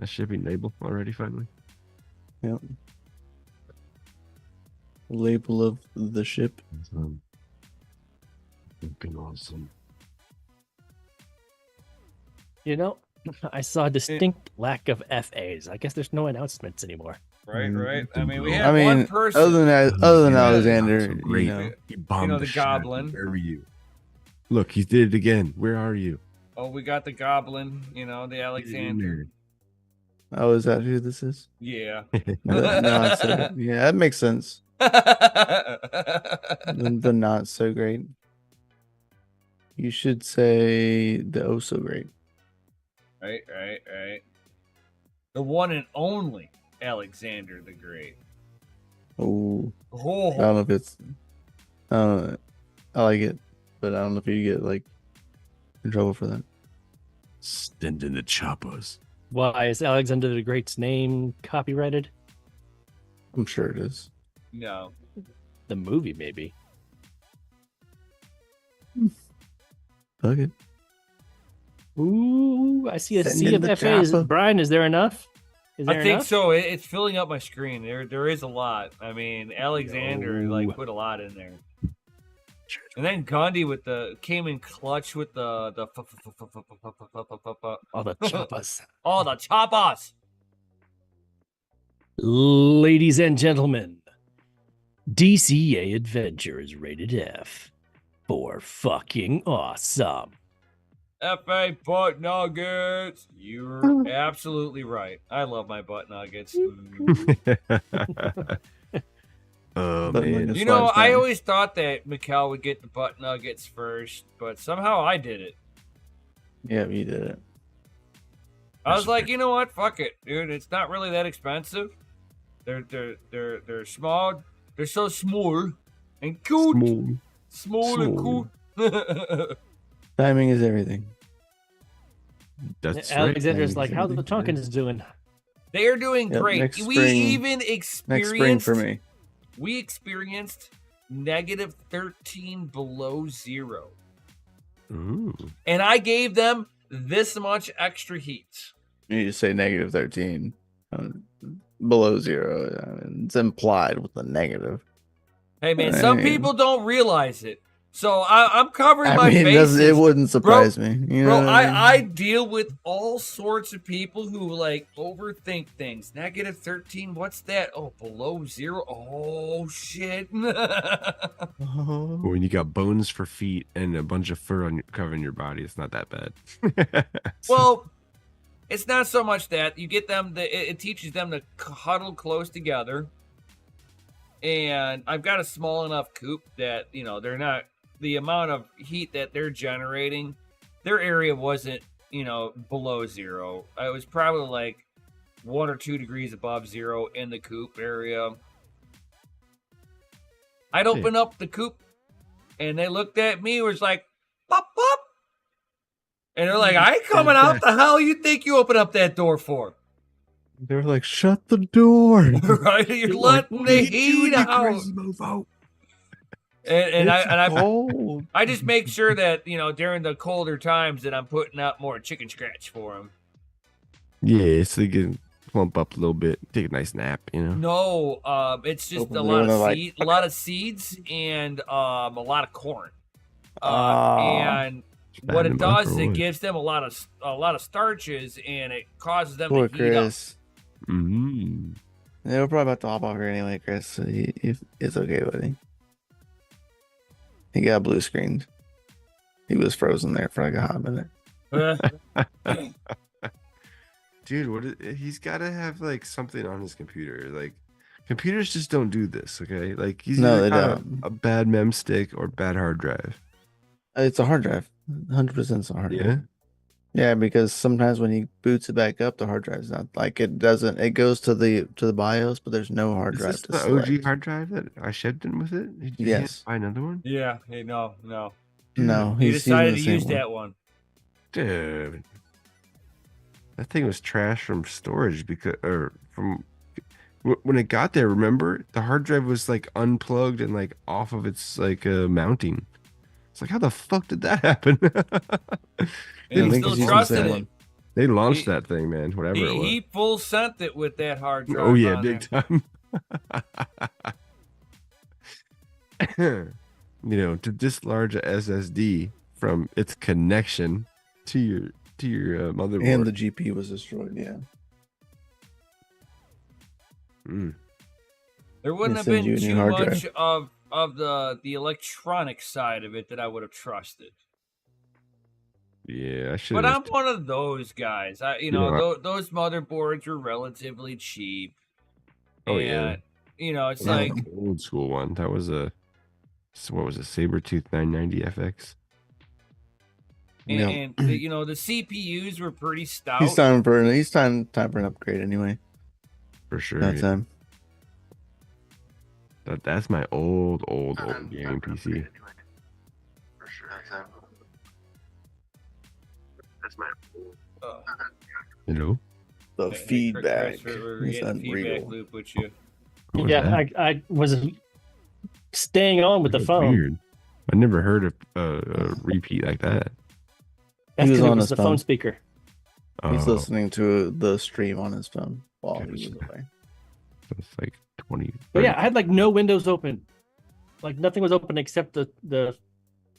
A shipping label already finally. Yep. Label of the ship. Fucking awesome. You know, I saw a distinct lack of FAs. I guess there's no announcements anymore. Right, right. I mean, we I have I one mean, person. other than Yeah, Alexander, So great. you know, He bombed the shit. goblin. Where are you? Look, he did it again. Where are you? Oh, we got the goblin. You know, the Alexander. oh, is that who this is? Yeah. Not so, yeah, that makes sense. The not so great. You should say the oh so great. Right, right, right. The one and only Alexander the Great. Oh, I Oh, don't know if it's. I don't know. I like it, but I don't know if you get like in trouble for that. Sending the choppers. Why is Alexander the Great's name copyrighted? I'm sure it is. no. The movie, maybe. Fuck it. Ooh, I see a Send sea in of the FAs. chopper. Brian, is there enough? Is there I think enough? so. It's filling up my screen. There is a lot. I mean, Alexander No. like put a lot in there. And then Gandhi came in clutch with All the choppas. all the chapas. Ladies and gentlemen, DCA Adventure is rated F for fucking awesome. FA butt nuggets. You're absolutely right. I love my butt nuggets. Oh But man. like You know, Slides I down. always thought that Mikkel would get the butt nuggets first, but somehow I did it. Yeah, you did it. I was like, you know what? Fuck it, dude. It's not really that expensive. They're small. They're so small and cute. Small and cute. Timing is everything. That's right. Alexander's Thanks, like, how the everything. Tonkins doing? They are doing Yep, great. next We spring- even Next experienced. spring for me. We experienced negative 13 below zero, Ooh. and I gave them this much extra heat. You just say negative 13. Below zero. I mean, it's implied with the negative. Hey man, I some mean- people don't realize it, so I'm covering I my mean, bases. it wouldn't surprise me. You know Bro, what I mean? I deal with all sorts of people who like overthink things. Negative 13, what's that? Oh, below zero. Oh shit. Oh. When you got bones for feet and a bunch of fur on covering your body, it's not that bad. Well, it's not so much that you get them. It teaches them to huddle close together. And I've got a small enough coop that they're not the amount of heat that they're generating. Their area wasn't below zero. It was probably like 1 or 2 degrees above zero in the coop area. I'd open up the coop, and they looked at me. Was like, pop pop. And they're like, I ain't coming out. The hell you think you open up that door for? They were like, shut the door. Right? You're letting the heat out. And I cold. I just make sure that, during the colder times that I'm putting out more chicken scratch for them. Yeah, so you can plump up a little bit, take a nice nap, you know. No, it's just Open a the lot window, of like- a lot of seeds and a lot of corn. Ah. And Fatten what it them up does or is it what? gives them a lot of starches, and it causes them Poor to heat up. Chris. Mm. Yeah, we're probably about to hop off here anyway, Chris. So it's okay, buddy. He got blue screened. He was frozen there for like a hot minute. Dude, he's got to have like something on his computer. Like computers just don't do this, okay? Like he's No, either they got don't. a bad mem stick or bad hard drive. It's a hard drive. 100% it's a hard drive. Yeah. Yeah, because sometimes when he boots it back up, the hard drive's not like it doesn't. It goes to the BIOS, but there's no hard Is drive this to the select. OG hard drive that I shipped in with it? Did you Yes. buy another one? Yeah. Hey, no. No, He he's using decided the to same use one. that one. Dude, that thing was trash from storage when it got there. Remember, the hard drive was like unplugged and like off of its like mounting. It's like, how the fuck did that happen? And I he think still he's using the trusted same it. one. They launched that thing, man. Whatever it was. He full sent it with that hard drive. Oh yeah, on big there. time. You know, to dislodge a SSD from its connection to your motherboard. And the GPU was destroyed. Yeah. Mm. There wouldn't have send you been a new too hard much drive. of the electronic side of it that I would have trusted. Yeah, I should. But I'm one of those guys. know, Those motherboards were relatively cheap. Oh, and, yeah. It's Not like an old school one. That was what was it? Sabertooth 990 FX. Yeah. and the CPUs were pretty stout. He's time for an upgrade anyway. For sure. That's yeah. him. That's my old gaming PC. For sure. That's him. That's my Uh, You know? The hey, feedback. Chris, we're is getting a feedback unreal. loop with you. What was Yeah, that? I was staying on with the That's phone. weird. I never heard of a repeat like that. That's He was 'cause it on was his the phone. phone speaker. He's Oh, listening to the stream on his phone while he was Gotcha. away. it's like 20. But yeah, I had like no windows open. Like nothing was open except the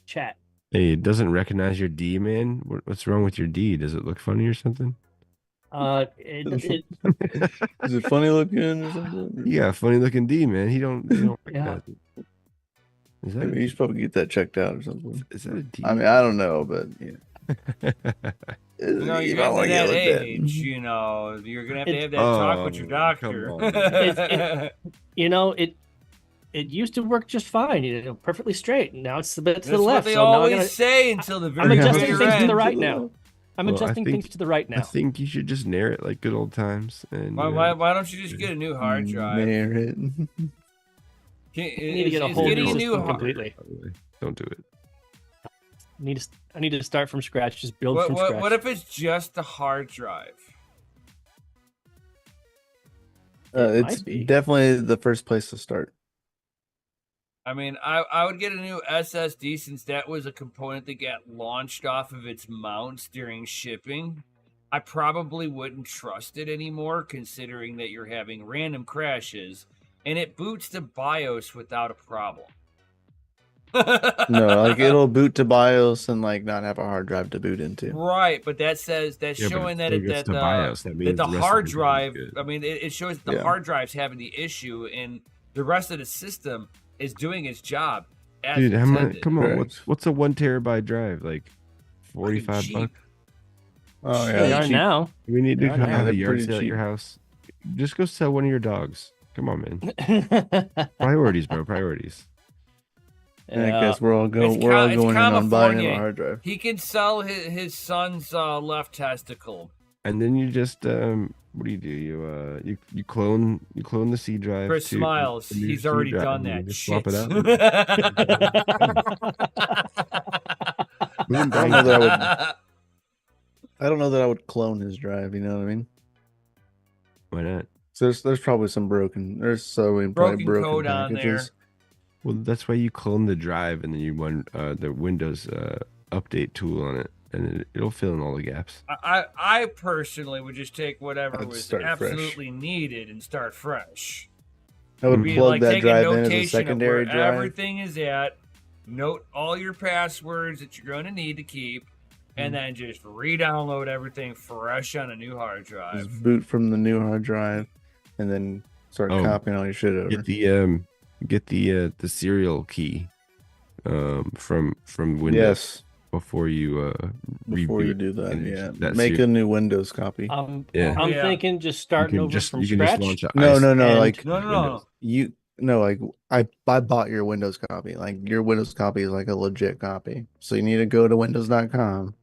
chat. Hey, it doesn't recognize your D, man. What's wrong with your D? Does it look funny or something? It Is it funny looking or something? You got a funny looking D, man. He don't Yeah. recognize it. Is I that, mean, you should probably get that checked out or something. is that a D? I mean, I don't know, but yeah. You're You getting don't to wanna get that looked at. age, you're gonna have to It's- have that talk with your Oh, doctor. come on. it used to work just fine, perfectly straight. Now it's a bit to That's the what left. they So now always say until the I'm very adjusting bitter things to the end. right now. I'm Well, I adjusting think- things to the right I now. think you should just narrate like good old times. And Why don't you just get a new hard drive? Merit. Can, I need to get a is whole getting new a new system hard, completely. Don't do it. I need to start from scratch. Just build from what, scratch. what if it's just a hard drive? It It's might be. definitely the first place to start. I mean, I would get a new SSD since that was a component that got launched off of its mounts during shipping. I probably wouldn't trust it anymore, considering that you're having random crashes, and it boots to BIOS without a problem. No, like it'll boot to BIOS and like not have a hard drive to boot into. Right, but that's Yeah, but showing it that still it, gets that to the, BIOS. That that means the rest of hard the game is drive. good. I mean, it shows that the Yeah. hard drive's having the issue, and the rest of the system is doing its job. As Dude, how much? intended. Come on, Correct. what's a 1 terabyte drive? Like Fucking 45 cheap. bucks. Oh They They yeah, are cheap. now. We need to Yeah, come yeah, have a they're yard pretty sale at your cheap. house. Just go sell one of your dogs. Come on, man. Priorities, bro. Priorities. And I Yeah. guess we're all It's going it's in on buying him California. a hard drive. He can sell his son's left testicle. And then you just what do? You clone the C drive. Chris to smiles. the new He's C already drive, done and you that. just swap it out. I don't know that I don't know that I would clone his drive. You know what I mean? Why not? So there's probably some broken. There's so many probably Broken broken code on there. packages. Well, that's why you clone the drive and then you run the Windows update tool on it. and it'll fill in all the gaps. I personally would just take whatever I'd was start fresh. absolutely needed and start fresh. I would Be plug like that take a drive in as a notation of secondary where drive. everything is at. Note all your passwords that you're going to need to keep, and then just re-download everything fresh on a new hard drive. Just boot from the new hard drive, and then start copying all your shit over. Get the serial key from Windows Yes, before you before you reboot do that, and yeah. Make a new Windows copy. I'm Yeah. thinking just starting over from you can just scratch. launch a No, ice- no, no. and- Like No. like I bought your Windows copy. Like your Windows copy is like a legit copy. So you need to go to Windows.com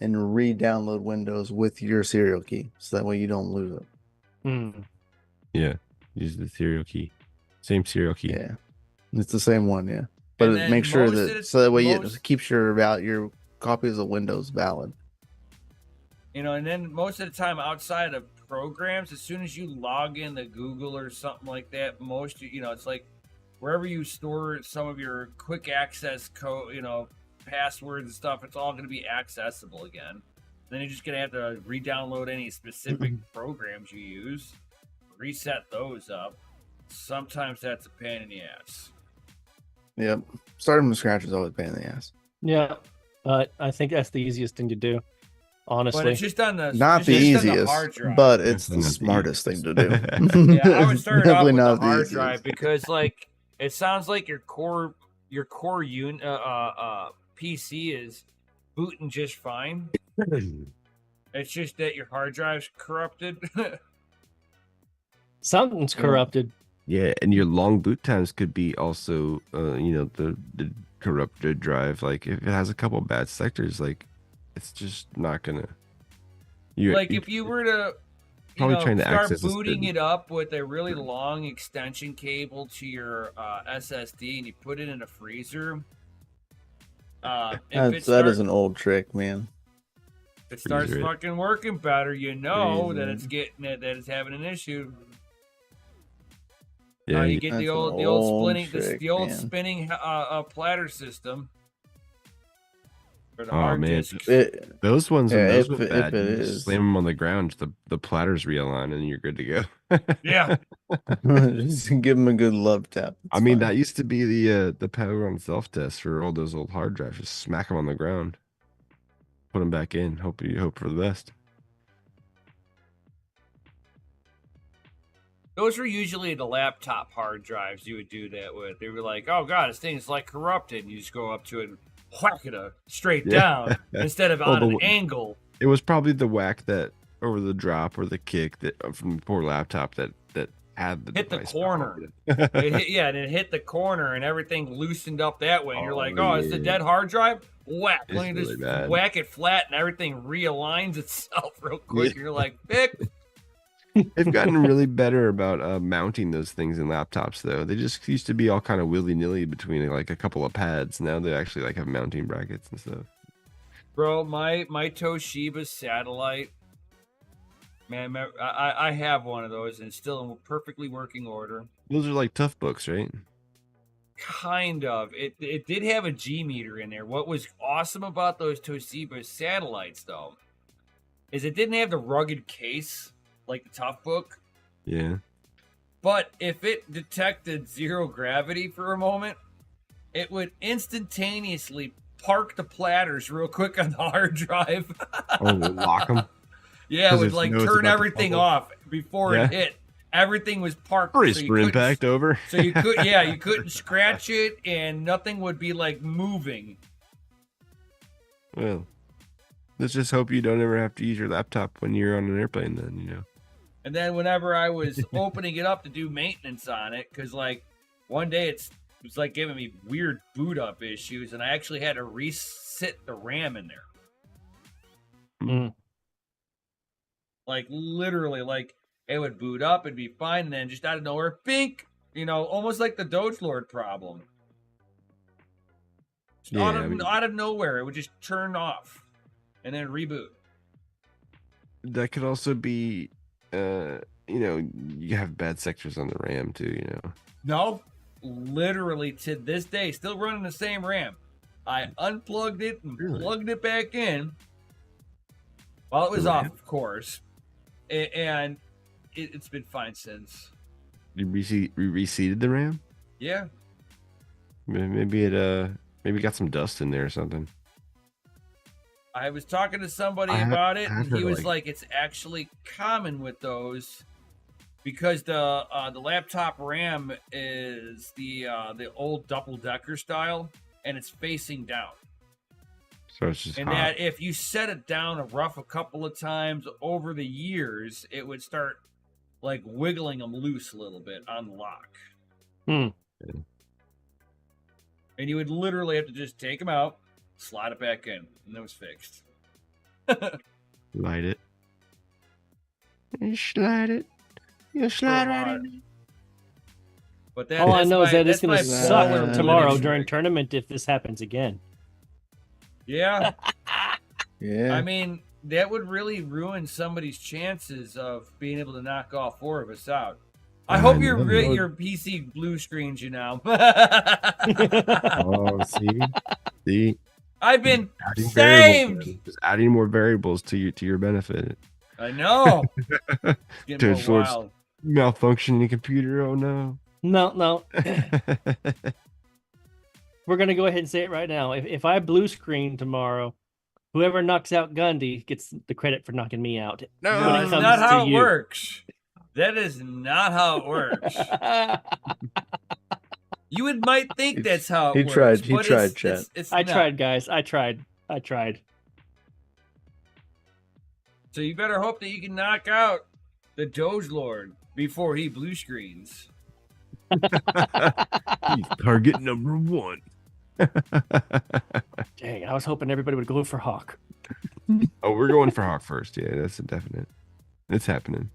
and re-download Windows with your serial key, so that way you don't lose it. Hmm. Yeah, use the serial key. Same serial key. Yeah, it's the same one. Yeah, but And then make sure most of that the- so that way most- it keeps your copies of Windows valid. And then most of the time outside of programs, as soon as you log into Google or something like that, it's like wherever you store some of your quick access code, passwords and stuff, it's all going to be accessible again. Then you're just going to have to re-download any specific programs you use, reset those up. Sometimes that's a pain in the ass. Yep, starting from scratch is always a pain in the ass. Yeah, but I think that's the easiest thing to do. Honestly, But it's just on the Not it's the just on the easiest, hard drive. but it's the Not the smartest thing to do. Yeah, I would start it off Definitely with the not hard easiest. drive because like it sounds like your core PC is booting just fine. It's just that your hard drive's corrupted. something's corrupted. Yeah, and your long boot times could be also, the corrupted drive. Like if it has a couple bad sectors, like it's just not gonna. If you were to Probably trying to start access this booting good. it up with a really long extension cable to your SSD and you put it in a freezer. That is an old trick, man. If it starts freezer it. fucking working better, that Freezer. it's getting it, that it's having an issue. Yeah, You get the That's old an old spinning trick, the old man. spinning platter system for the Oh, hard man. disk. those ones. Yeah, those if were it bad. You is. just slam them on the ground. The platters realign, and you're good to go. Yeah, Just give them a good love tap. I It's mean, fine. that used to be the power on self test for all those old hard drives. Just smack them on the ground, put them back in. Hope for the best. those were usually the laptop hard drives you would do that with. They were like, "Oh god, this thing is like corrupted." And you just go up to it and whack it straight Yeah. down instead of Well, on an the- angle. It was probably the whack that, or the drop, or the kick that from the poor laptop that had the Hit the device corner. behind it. And it hit the corner and everything loosened up that way. And you're Oh, like, "Oh, it's the yeah. dead hard drive." Whack! It's Let me really just bad. whack it flat, and everything realigns itself real quick. And you're like, "Pick." They've gotten really better about mounting those things in laptops, though. They just used to be all kind of willy-nilly between like a couple of pads. Now they actually like have mounting brackets and stuff. Bro, my Toshiba satellite, man, I have one of those and it's still in perfectly working order. Those are like tough books, right? Kind of. It did have a G meter in there. What was awesome about those Toshiba satellites, though, is it didn't have the rugged case like the Tough Book. Yeah. But if it detected zero gravity for a moment, it would instantaneously park the platters real quick on the hard drive. Oh, we'll lock them. Yeah, it 'Cause would it like knows turn about the everything bubble. off before Yeah. it hit. Everything was parked. Brace so you for couldn't- impact over. So you couldn't scratch it, and nothing would be like moving. Well, let's just hope you don't ever have to use your laptop when you're on an airplane. Then. And then whenever I was opening it up to do maintenance on it, because like one day it was like giving me weird boot up issues, and I actually had to reset the RAM in there. Mm. Like literally, like it would boot up, it'd be fine, and then just out of nowhere, bink, almost like the Doge Lord problem. Just Yeah, out of nowhere, it would just turn off and then reboot. That could also be, you have bad sectors on the RAM too. No, literally to this day, still running the same RAM. I unplugged it and Really? plugged it back in while it was The off, RAM? of course. And it's been fine since. You reseated the RAM? Yeah. Maybe it maybe got some dust in there or something. I was talking to somebody I have- about it, I have and he heard, was like- like, "It's actually common with those because the laptop RAM is the old double decker style, and it's facing down, So it's just and hot. that if you set it down a couple of times over the years, it would start like wiggling them loose a little bit on the lock, Hmm. and you would literally have to just take them out, slide it back in, and it was fixed." Light it. You slide it. You slide right in. But that, All I that's know is my- that it's that's going to my suck boiler tomorrow Linux during rig. tournament if this happens again. Yeah. Yeah. I mean, that would really ruin somebody's chances of being able to knock all four of us out. I I hope know. your PC blue screens you now. Oh, see, I've been adding saved. variables, just adding more variables to your benefit. I know. It's getting Dude, more George- wild. Malfunctioning computer. Oh no. No. We're going to go ahead and say it right now. If I blue screen tomorrow, whoever knocks out Gundy gets the credit for knocking me out. No, when it that's comes not how to it you. works. That is not how it works. You might think that's how it He works. tried- he but tried, it's, Chet. it's I not. tried, guys. I tried. So you better hope that you can knock out the Doge Lord before he blue screens. He's target number 1. Dang, I was hoping everybody would go for Hawk. Oh, we're going for Hawk first. Yeah, that's a definite. It's happening.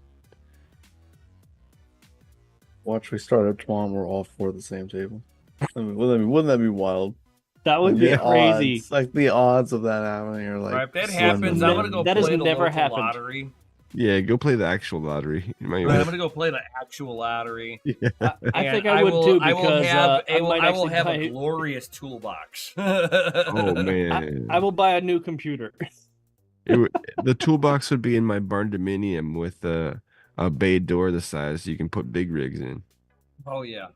Watch, we start up tomorrow and we're all four at the same table. I mean, wouldn't that be wild? That would be The crazy. odds, like the odds of that happening are like. Right, if that slim happens, to I'm That- gonna go none. that has play the never local happened. lottery. Yeah, go play the actual lottery. You might- Right, I'm gonna go play the actual lottery. I And think I would too I will because have, I might I will actually have buy, a glorious toolbox. Oh man. I will buy a new computer. The toolbox would be in my barn dominium with a bay door the size so you can put big rigs in. Oh yeah.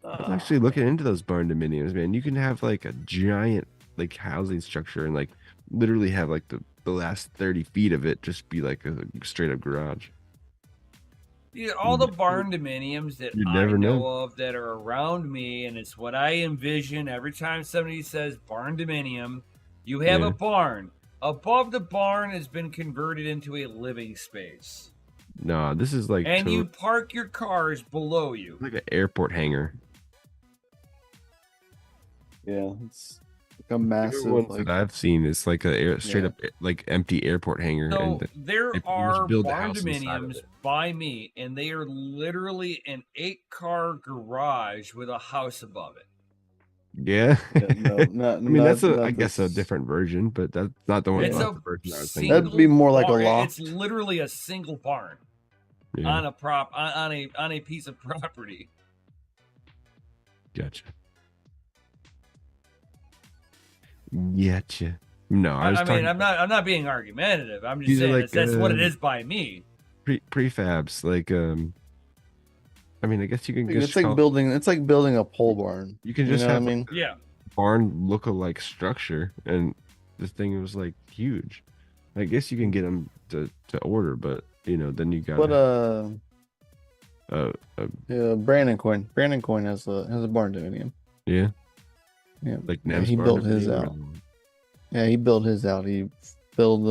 I was actually looking into those barn dominiums, man. You can have like a giant like housing structure and like literally have like the last 30 feet of it just be like a straight up garage. Yeah, all the barn dominiums that You I never know know. of that are around me, and it's what I envision every time somebody says barn dominium. You have Yeah. a barn. Above the barn has been converted into a living space, No, this is like and you park your cars below you. like an airport hangar. Yeah, it's like a The massive. ones Like, that I've seen, it's like a straight Yeah. up like empty airport hangar. So and there they just are build the barn house inside of dominiums it. by me, and they are literally an 8-car garage with a house above it. yeah. yeah, no, not, I mean, that's not I guess a this- different version, but that's not the one. It's Not a the version I was single thinking. That'd be more like a barn. loft. It's literally a single barn Yeah, on a piece of property. gotcha. Gotcha. No, I was I talking mean, I'm not being argumentative. I'm just These are saying like, that's what it is by me. prefabs. Like, I mean, I guess you can It's just like call, building. It's like building a pole barn. you can You just know what I have mean? Yeah. barn look-alike structure, and this thing was like huge. I guess you can get them to order, but you know, then you got But uh, Brandon Coin has a barn dominium. yeah, Yeah, like yeah, Nev's he barn built his dominium out. or- Yeah, he built his out. He built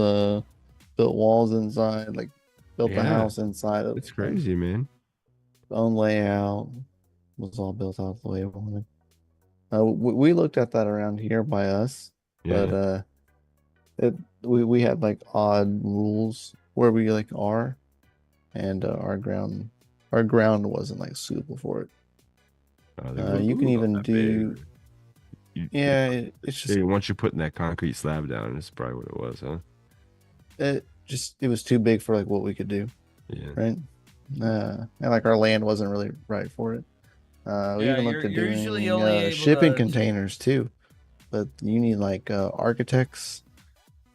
walls inside, like built the Yeah. house inside of It's crazy, man. his own layout. Was all built out the way he wanted. We looked at that around here by us, Yeah, but we had like odd rules where we like are, and our ground wasn't like suitable for it. You can even do. Yeah, it's just once you're putting that concrete slab down, it's probably what it was, huh? it was too big for like what we could do, Yeah. right? And like our land wasn't really right for it. We Yeah, even looked at you're usually doing only able shipping to. containers too, but you need like architects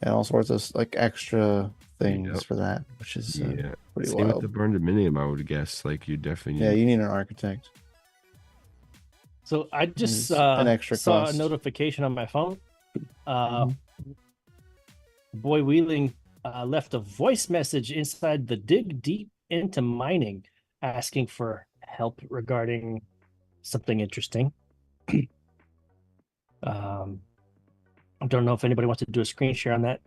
and all sorts of like extra things Yep. for that, which is Yeah. pretty Same with wild. the barn dominium, I would guess. Like you definitely Yeah, need. you need an architect. So I just It's an extra saw a cost. notification on my phone. Mhm. Boy Wheeling left a voice message inside the Dig Deep into Mining, asking for help regarding something interesting. I don't know if anybody wants to do a screen share on that.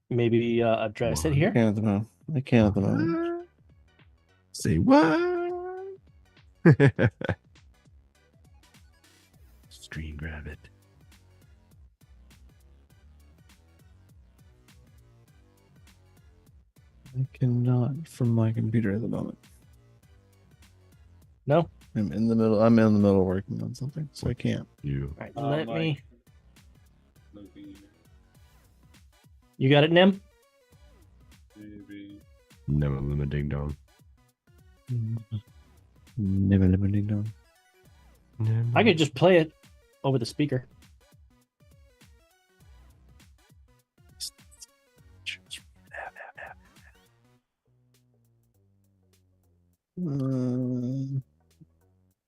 Maybe address it What? I here. can't at the moment. I can't at the moment. What? Say what? Screen grab it. I cannot from my computer at the moment. No. I'm in the middle. I'm in the middle working on something, so I can't. You. All right, let me. Mike. You got it, Nem? Maybe. Never limit ding dong. Never limiting down. I could just play it over the speaker.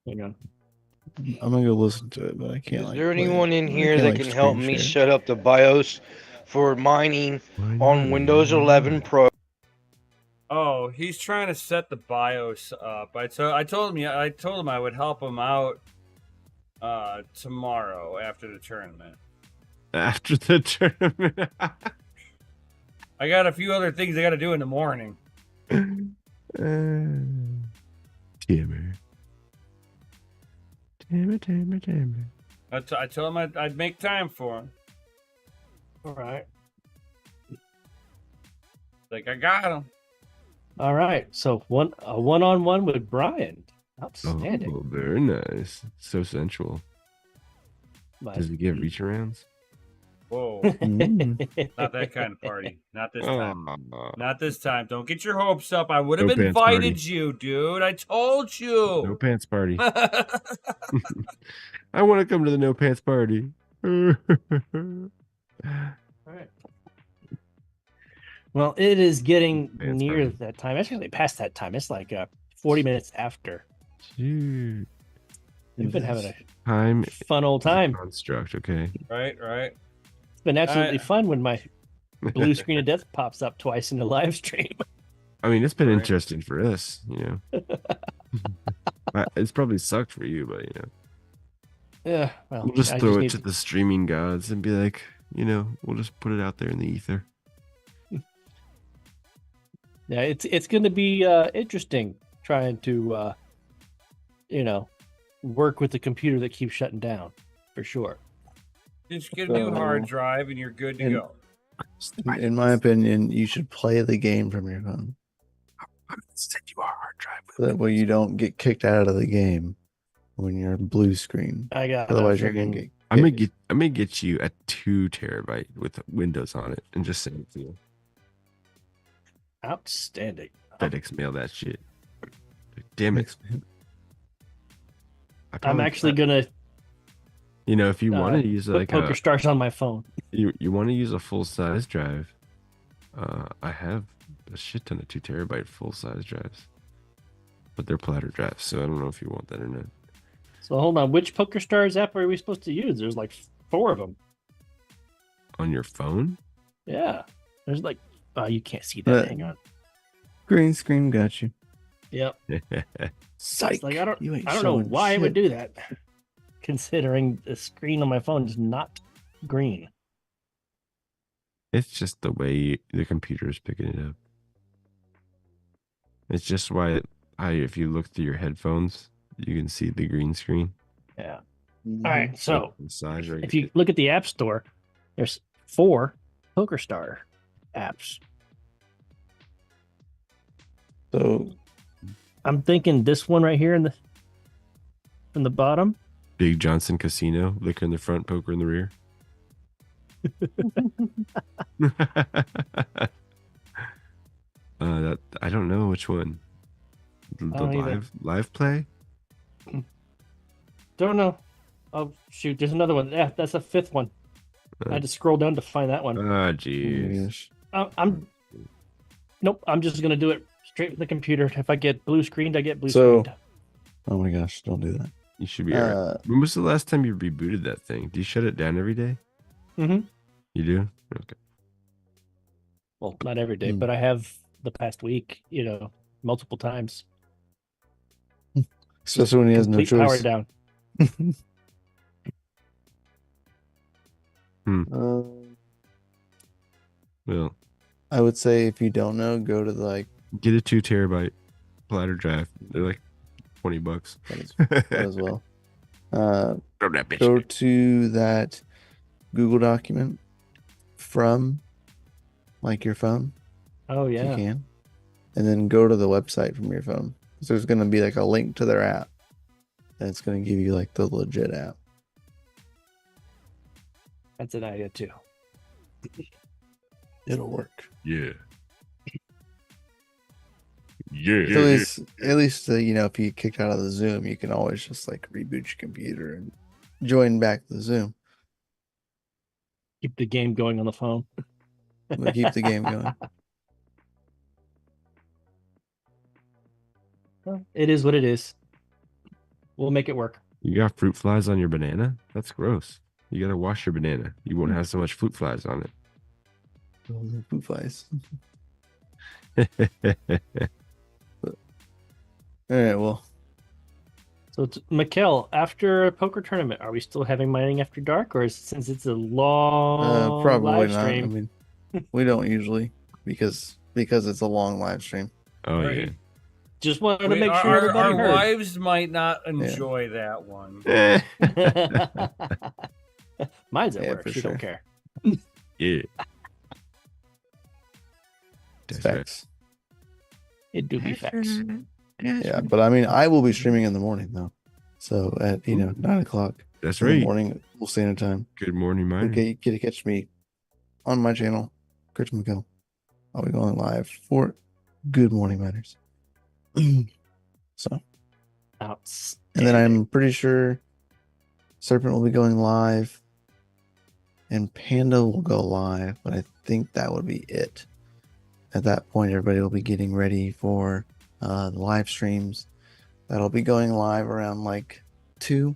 Hang on. I'm gonna go listen to it, but I can't. Is like, there play anyone it. in I here can't, that like, can help screen me share. set up the BIOS for mining on Windows 11 Pro? Oh, he's trying to set the BIOS up. I told him I would help him out tomorrow after the tournament. After the tournament. I got a few other things I got to do in the morning. Timmer. Timmer. I told him I'd make time for him. All right. Like, I got him. All right. So a one-on-one with Brian. Outstanding. Oh, very nice. So sensual. But- Does he give reach arounds? Whoa. Mm. Not that kind of party. Not this time. Oh, Not this time. Don't get your hopes up. I would have No pants invited party. you, dude. I told no you. pants party. I want to come to the no pants party. All right. Well, it is getting Dance near party. that time. Actually, past that time. It's like 40 minutes after. Shoot. We've been having a Time fun old time. construct. Okay. right. It's been absolutely I- fun when my blue screen of death pops up twice in the live stream. I mean, it's been Right. interesting for us, you know. It's probably sucked for you, but you know, Yeah, well, we'll just I throw it need to the streaming gods and be like, you know, we'll just put it out there in the ether. Yeah, it's going to be interesting trying to, work with the computer that keeps shutting down, for sure. Just get a new hard So- drive and you're good to and- go. In my opinion, you should play the game from your phone. I'm gonna send you a hard drive. So that way you don't get kicked out of the game when you're blue screen. I got Otherwise, you're gonna get. I'm gonna get you a 2 terabyte with Windows on it and just send it to you. outstanding. FedEx mail that shit. Damn it. I I'm probably- actually gonna You know, if you want to use put like Poker a, Stars on my phone. you want to use a full size drive, I have a shit ton of 2 terabyte full size drives, but they're platter drives, so I don't know if you want that or not. So hold on, which Poker Stars app are we supposed to use? There's like 4 of them. On your phone? Yeah, there's like you can't see that. Uh, Hang on. Green screen got you. Yep. Psych. It's like I don't You ain't know showing why it would shit. do that, considering the screen on my phone is not green. It's just the way the computer is picking it up. It's just why if you look through your headphones, you can see the green screen. Yeah. Mhm. All right. So The size right if you look at the App Store, there's 4 Poker Star apps. So I'm thinking this one right here in the bottom. Big Johnson Casino, liquor in the front, poker in the rear. That I don't know which one. the don't either. live play? Don't know. Oh shoot, there's another one. Yeah, that's a fifth one. I had to scroll down to find that one. Oh, Oh my jeez. gosh. Nope. I'm just gonna do it straight with the computer. If I get blue screened, I get blue So- screened. Oh my gosh, don't do that. You should be alright. When was the last time you rebooted that thing? Do you shut it down every day? Mm-hmm. You do? Okay. Well, not every day, Hmm. but I have the past week. Multiple times. Especially when he has no Complete power choice. down. Well, I would say if you don't know, go to the get a 2 terabyte platter drive. They're like $20. that as well. Throw that bitch. Go to that Google document from your phone Oh if you yeah. can, and then go to the website from your phone. So there's going to be a link to their app, and it's going to give you the legit app. That's an idea too. It'll work. Yeah. Yeah. So at least if you get kicked out of the Zoom, you can always just reboot your computer and join back the Zoom. Keep the game going on the phone. We'll keep the game going. Well, it is what it is. We'll make it work. You got fruit flies on your banana? That's gross. You gotta wash your banana. You won't have so much fruit flies on Food flies. it. All right. Well, So, Mikkel, after a poker tournament, are we still having mining after dark, or since it's a long probably live not. I stream? mean, we don't usually because it's a long live stream. Oh Right. yeah. Just wanted to make sure our everybody heard. wives might not enjoy that one. Mine's at Yeah, work. for She sure. don't care. Yeah. It's That's right. facts. It do be facts. Yeah, but I mean, I will be streaming in the morning though. So at 9:00 That's in the right. morning, full standard time. Good morning, mine. Okay, you get to catch me on my channel, Chris McGill. I'll be going live for Good Morning Matters. So, and then I'm pretty sure Serpent will be going live, and Panda will go live, but I think that would be it. At that point, everybody will be getting ready for the live streams. That'll be going live around 2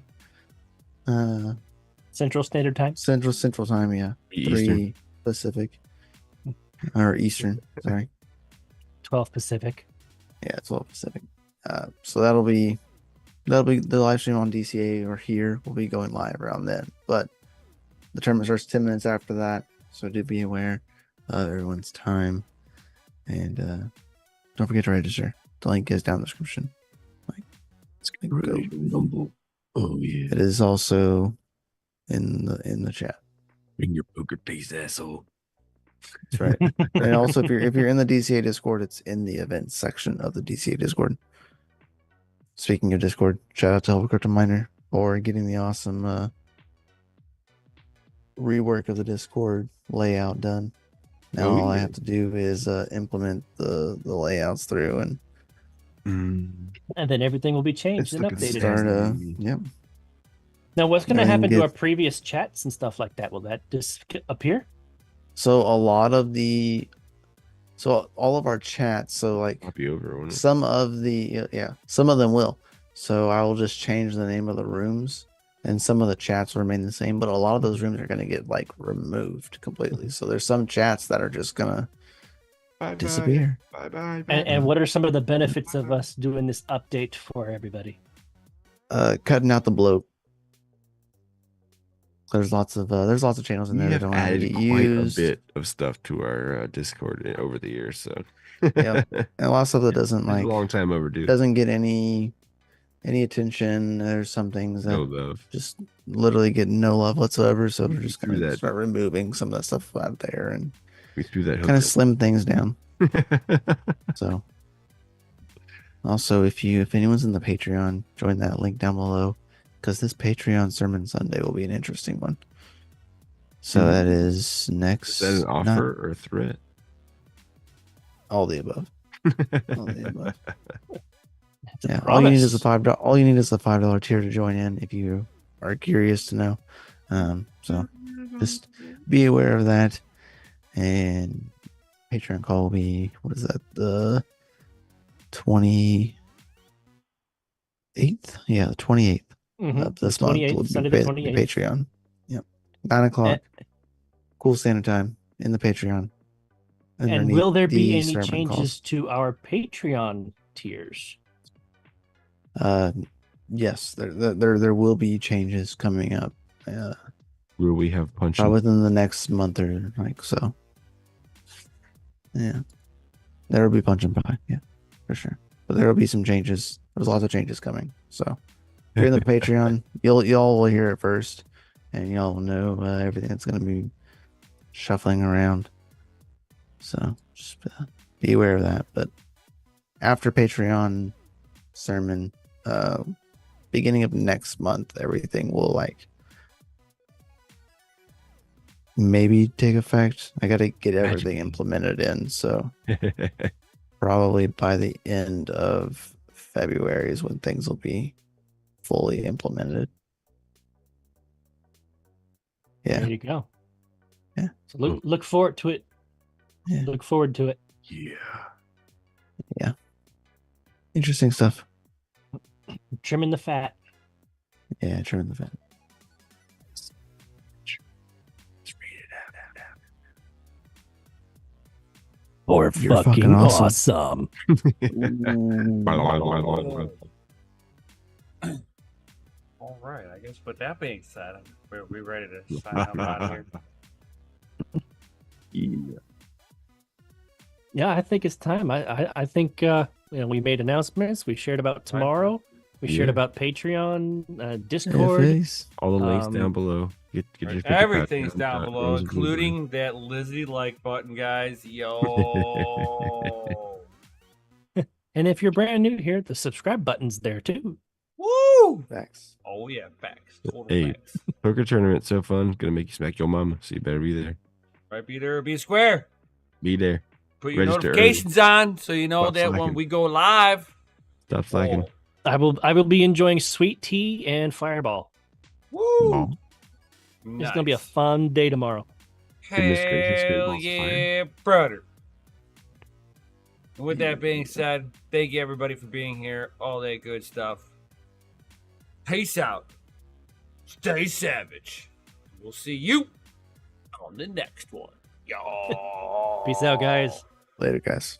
Central Standard Time. Central Time, yeah. Eastern. 3 Pacific. Or Eastern, sorry. 12 Pacific. Yeah, 12 Pacific. So that'll be the live stream on DCA or here will be going live around then. But the tournament starts 10 minutes after that, so do be aware of everyone's time. And don't forget to register. The link is down in the description. It's gonna go. Oh yeah. It is also in the chat. Bring your poker face, asshole. That's right. And also, if you're in the DCA Discord, it's in the events section of the DCA Discord. Speaking of Discord, shout out to Helper Crypto Miner for getting the awesome rework of the Discord layout done. Now all I have to do is implement the layouts through, and And then everything will be changed It's and looking updated. start- yep. Now, what's going to and happen to get- our previous chats and stuff like that? Will that disappear? So a lot of all of our chats, so Copy over, won't it? some of them will. So I will just change the name of the rooms, and some of the chats will remain the same, but a lot of those rooms are going to get removed completely. So there's some chats that are just gonna disappear. Bye bye. And what are some of the benefits of us doing this update for everybody? Cutting out the bloat. There's lots of channels in We there that have don't have to added get quite used. a bit of stuff to our Discord over the years, so Yep. And a lot of stuff that doesn't it's a long time overdue. doesn't get any attention. There's some things that No love. just literally get no love whatsoever. So we're just Through gonna that. start removing some of that stuff out there and We threw that kind of hook. slim things down. So also, if anyone's in the Patreon, join that link down below, because this Patreon Sermon Sunday will be an interesting one. So Mhm. that is next. Is that an not offer or a threat? all the above. All the above. It's a Yeah, all you need is promise. all you need is the $5 tier to join in if you are curious to know. So just be aware of that. And Patreon call will be, what is that, the 28th? Yeah, the 28th of The this month 28th, will Sunday the be 28th. Patreon. Yep, 9 o'clock, cool standard time in the Patreon. And Underneath will there be the any sermon changes calls. to our Patreon tiers? Yes, there will be changes coming up. Will we have punch? Probably within the next month or like so. Yeah, there will be punch and pie. Yeah, for sure. But there will be some changes. There's lots of changes coming. So if you're in the Patreon, y'all will hear it first, and y'all will know everything that's going to be shuffling around. So just be aware of that. But after Patreon sermon, beginning of next month, everything will like maybe take effect. I got to get everything implemented in. So probably by the end of February is when things will be fully implemented. Yeah. There you go. Yeah. So look forward to it. Yeah. Look forward to it. Yeah. Interesting stuff. Trimming the fat. Yeah, trimming the fat. Or You're fucking fucking awesome. awesome. All right, I guess with that being said, we're ready to sign up out of here. Yeah, I think it's time. I think we made announcements. We shared about tomorrow. We shared Yeah. about Patreon, Discord. FAs. All the links down below. Get your Everything's down below, including that Lizzie like button, guys. Yo. And if you're brand new here, the subscribe button's there too. Woo! Facts. Oh yeah, facts. Total Hey. facts. Poker tournament so fun. Gonna make you smack your mama. So you better be there. Right, be there or be square. Be there. Put your Register notifications on so you know Stop that when slacking. we go live. Stop slacking. I will be enjoying sweet tea and Fireball. Woo! It's gonna be a fun day tomorrow. Goodness gracious, great Hell balls of fire. yeah, brother. And with that being said, thank you everybody for being here. All that good stuff. Peace out. Stay savage. We'll see you on the next one. Y'all. Peace out, guys. Later, guys.